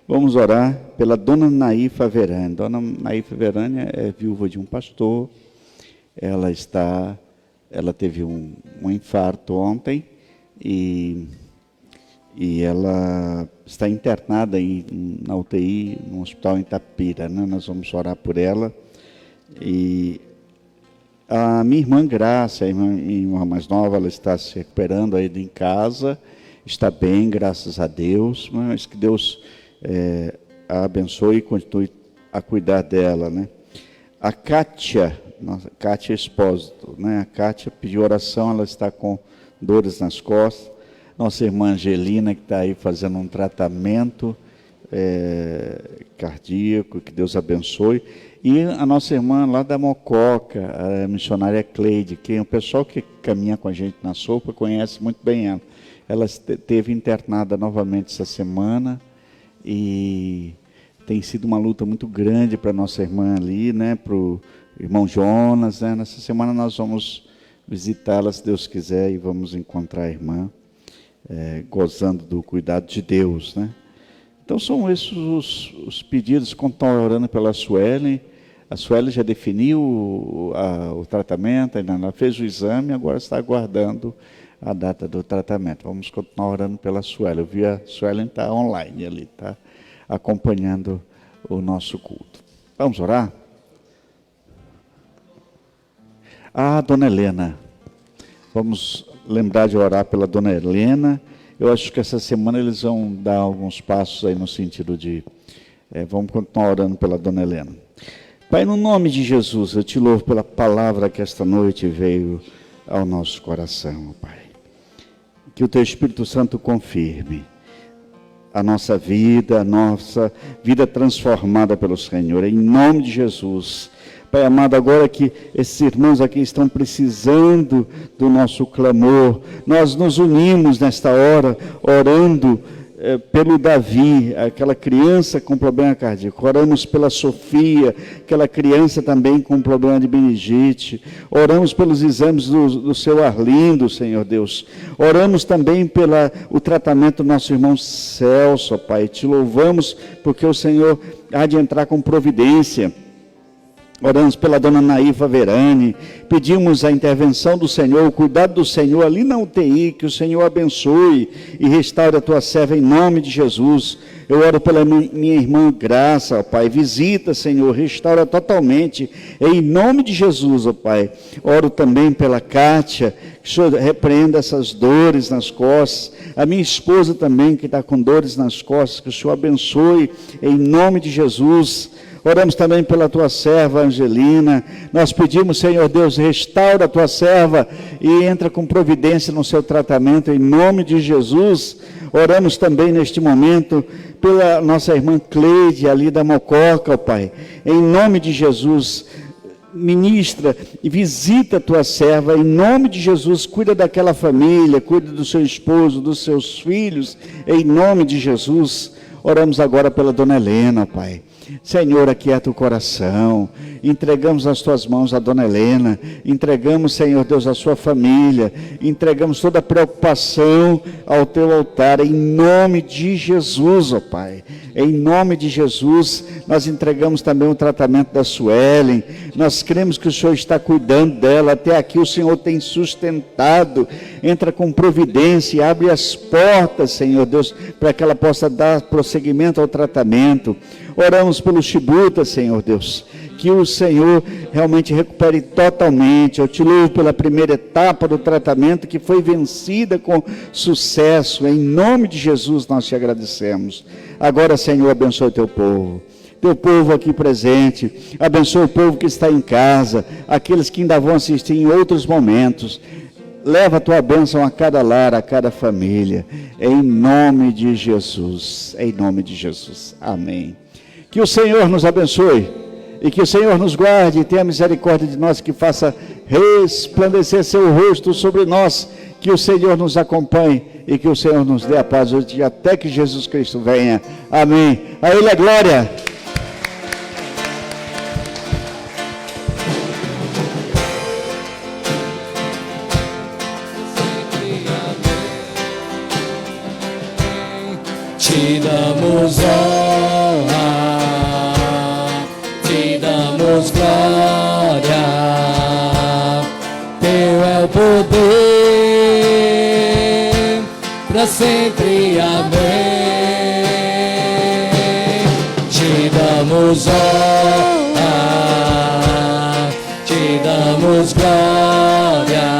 Vamos orar pela dona Naifa Verani. Dona Naifa Verani é viúva de um pastor. Ela teve um infarto ontem e ela está internada na UTI, no hospital em Itapira, né? Nós vamos orar por ela. E a minha irmã Graça, minha irmã mais nova, ela está se recuperando aí em casa, está bem, graças a Deus, mas que Deus a abençoe e continue a cuidar dela, né? A Kátia, Kátia Espósito, né? A Kátia pediu oração, ela está com dores nas costas. Nossa irmã Angelina, que está aí fazendo um tratamento cardíaco, que Deus abençoe. E a nossa irmã lá da Mococa, a missionária Cleide, que o pessoal que caminha com a gente na sopa conhece muito bem ela. Ela esteve internada novamente essa semana e tem sido uma luta muito grande para a nossa irmã ali, né, para o irmão Jonas, né? Nessa semana nós vamos visitá-la, se Deus quiser, e vamos encontrar a irmã, gozando do cuidado de Deus, né? Então são esses os pedidos, quando estão orando pela Suelen. A Sueli já definiu o tratamento, ainda ela fez o exame, agora está aguardando a data do tratamento. Vamos continuar orando pela Sueli. Eu vi a Sueli está online ali, está acompanhando o nosso culto. Vamos orar? Dona Helena. Vamos lembrar de orar pela Dona Helena. Eu acho que essa semana eles vão dar alguns passos aí no sentido de... vamos continuar orando pela Dona Helena. Pai, no nome de Jesus, eu te louvo pela palavra que esta noite veio ao nosso coração, Pai. Que o Teu Espírito Santo confirme a nossa vida transformada pelo Senhor, em nome de Jesus. Pai amado, agora que esses irmãos aqui estão precisando do nosso clamor, nós nos unimos nesta hora, orando pelo Davi, aquela criança com problema cardíaco. Oramos pela Sofia, aquela criança também com problema de meningite. Oramos pelos exames do seu Arlindo, Senhor Deus. Oramos também pelo tratamento do nosso irmão Celso, Pai. Te louvamos porque o Senhor há de entrar com providência. Oramos pela dona Naifa Verani, pedimos a intervenção do Senhor, o cuidado do Senhor ali na UTI, que o Senhor abençoe e restaure a tua serva em nome de Jesus. Eu oro pela minha irmã Graça, ó Pai, visita, Senhor, restaura totalmente, em nome de Jesus, ó Pai. Oro também pela Kátia, Que o Senhor repreenda essas dores nas costas. A minha esposa também, que está com dores nas costas, que o Senhor abençoe, em nome de Jesus. Oramos também pela tua serva Angelina. Nós pedimos, Senhor Deus, restaura a tua serva e entra com providência no seu tratamento, em nome de Jesus. Oramos também neste momento pela nossa irmã Cleide, ali da Mococa, ó Pai. Em nome de Jesus, ministra e visita a tua serva, em nome de Jesus, cuida daquela família, cuida do seu esposo, dos seus filhos, em nome de Jesus. Oramos agora pela dona Helena, ó Pai. Senhor, aquieta o coração, entregamos nas tuas mãos a dona Helena, entregamos, Senhor Deus, a sua família, entregamos toda a preocupação ao teu altar, em nome de Jesus, ó Pai. Em nome de Jesus, nós entregamos também o tratamento da Suelen. Nós cremos que o Senhor está cuidando dela. Até aqui o Senhor tem sustentado. Entra com providência, abre as portas, Senhor Deus, para que ela possa dar prosseguimento ao tratamento. Oramos pelo Chibuta, Senhor Deus, que o Senhor realmente recupere totalmente. Eu te louvo pela primeira etapa do tratamento, que foi vencida com sucesso. Em nome de Jesus nós te agradecemos. Agora, Senhor, abençoe teu povo aqui presente, abençoe o povo que está em casa, aqueles que ainda vão assistir em outros momentos. Leva a tua bênção a cada lar, a cada família, em nome de Jesus, em nome de Jesus, amém. Que o Senhor nos abençoe, e que o Senhor nos guarde, e tenha misericórdia de nós, que faça resplandecer seu rosto sobre nós, que o Senhor nos acompanhe, e que o Senhor nos dê a paz hoje, até que Jesus Cristo venha, amém. A Ele a glória. Te damos honra, te damos glória, teu é o poder, para sempre, amém. Te damos honra, te damos glória,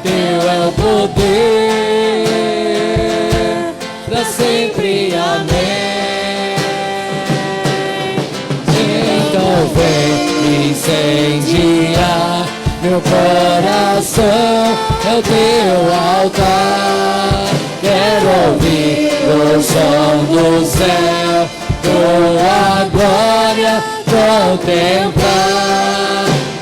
teu é o poder, para sempre, amém. Então vem incendiar meu coração, é o teu altar. Quero ouvir o som do céu, tua glória contemplar.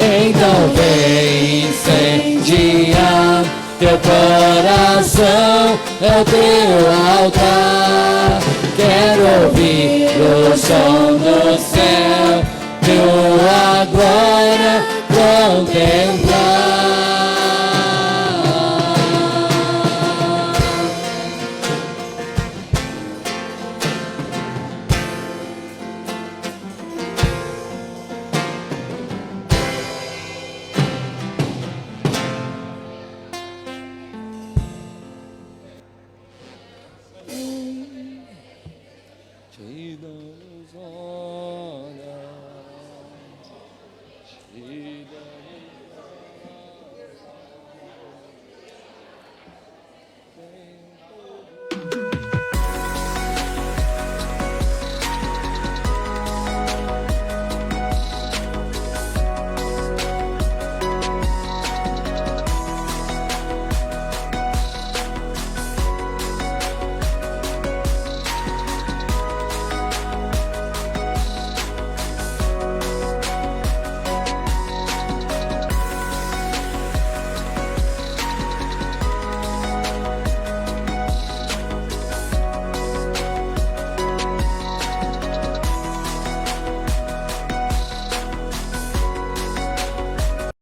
Então vem incendiar teu coração, é o teu altar. Quero ouvir o som do céu, tua glória contemplar.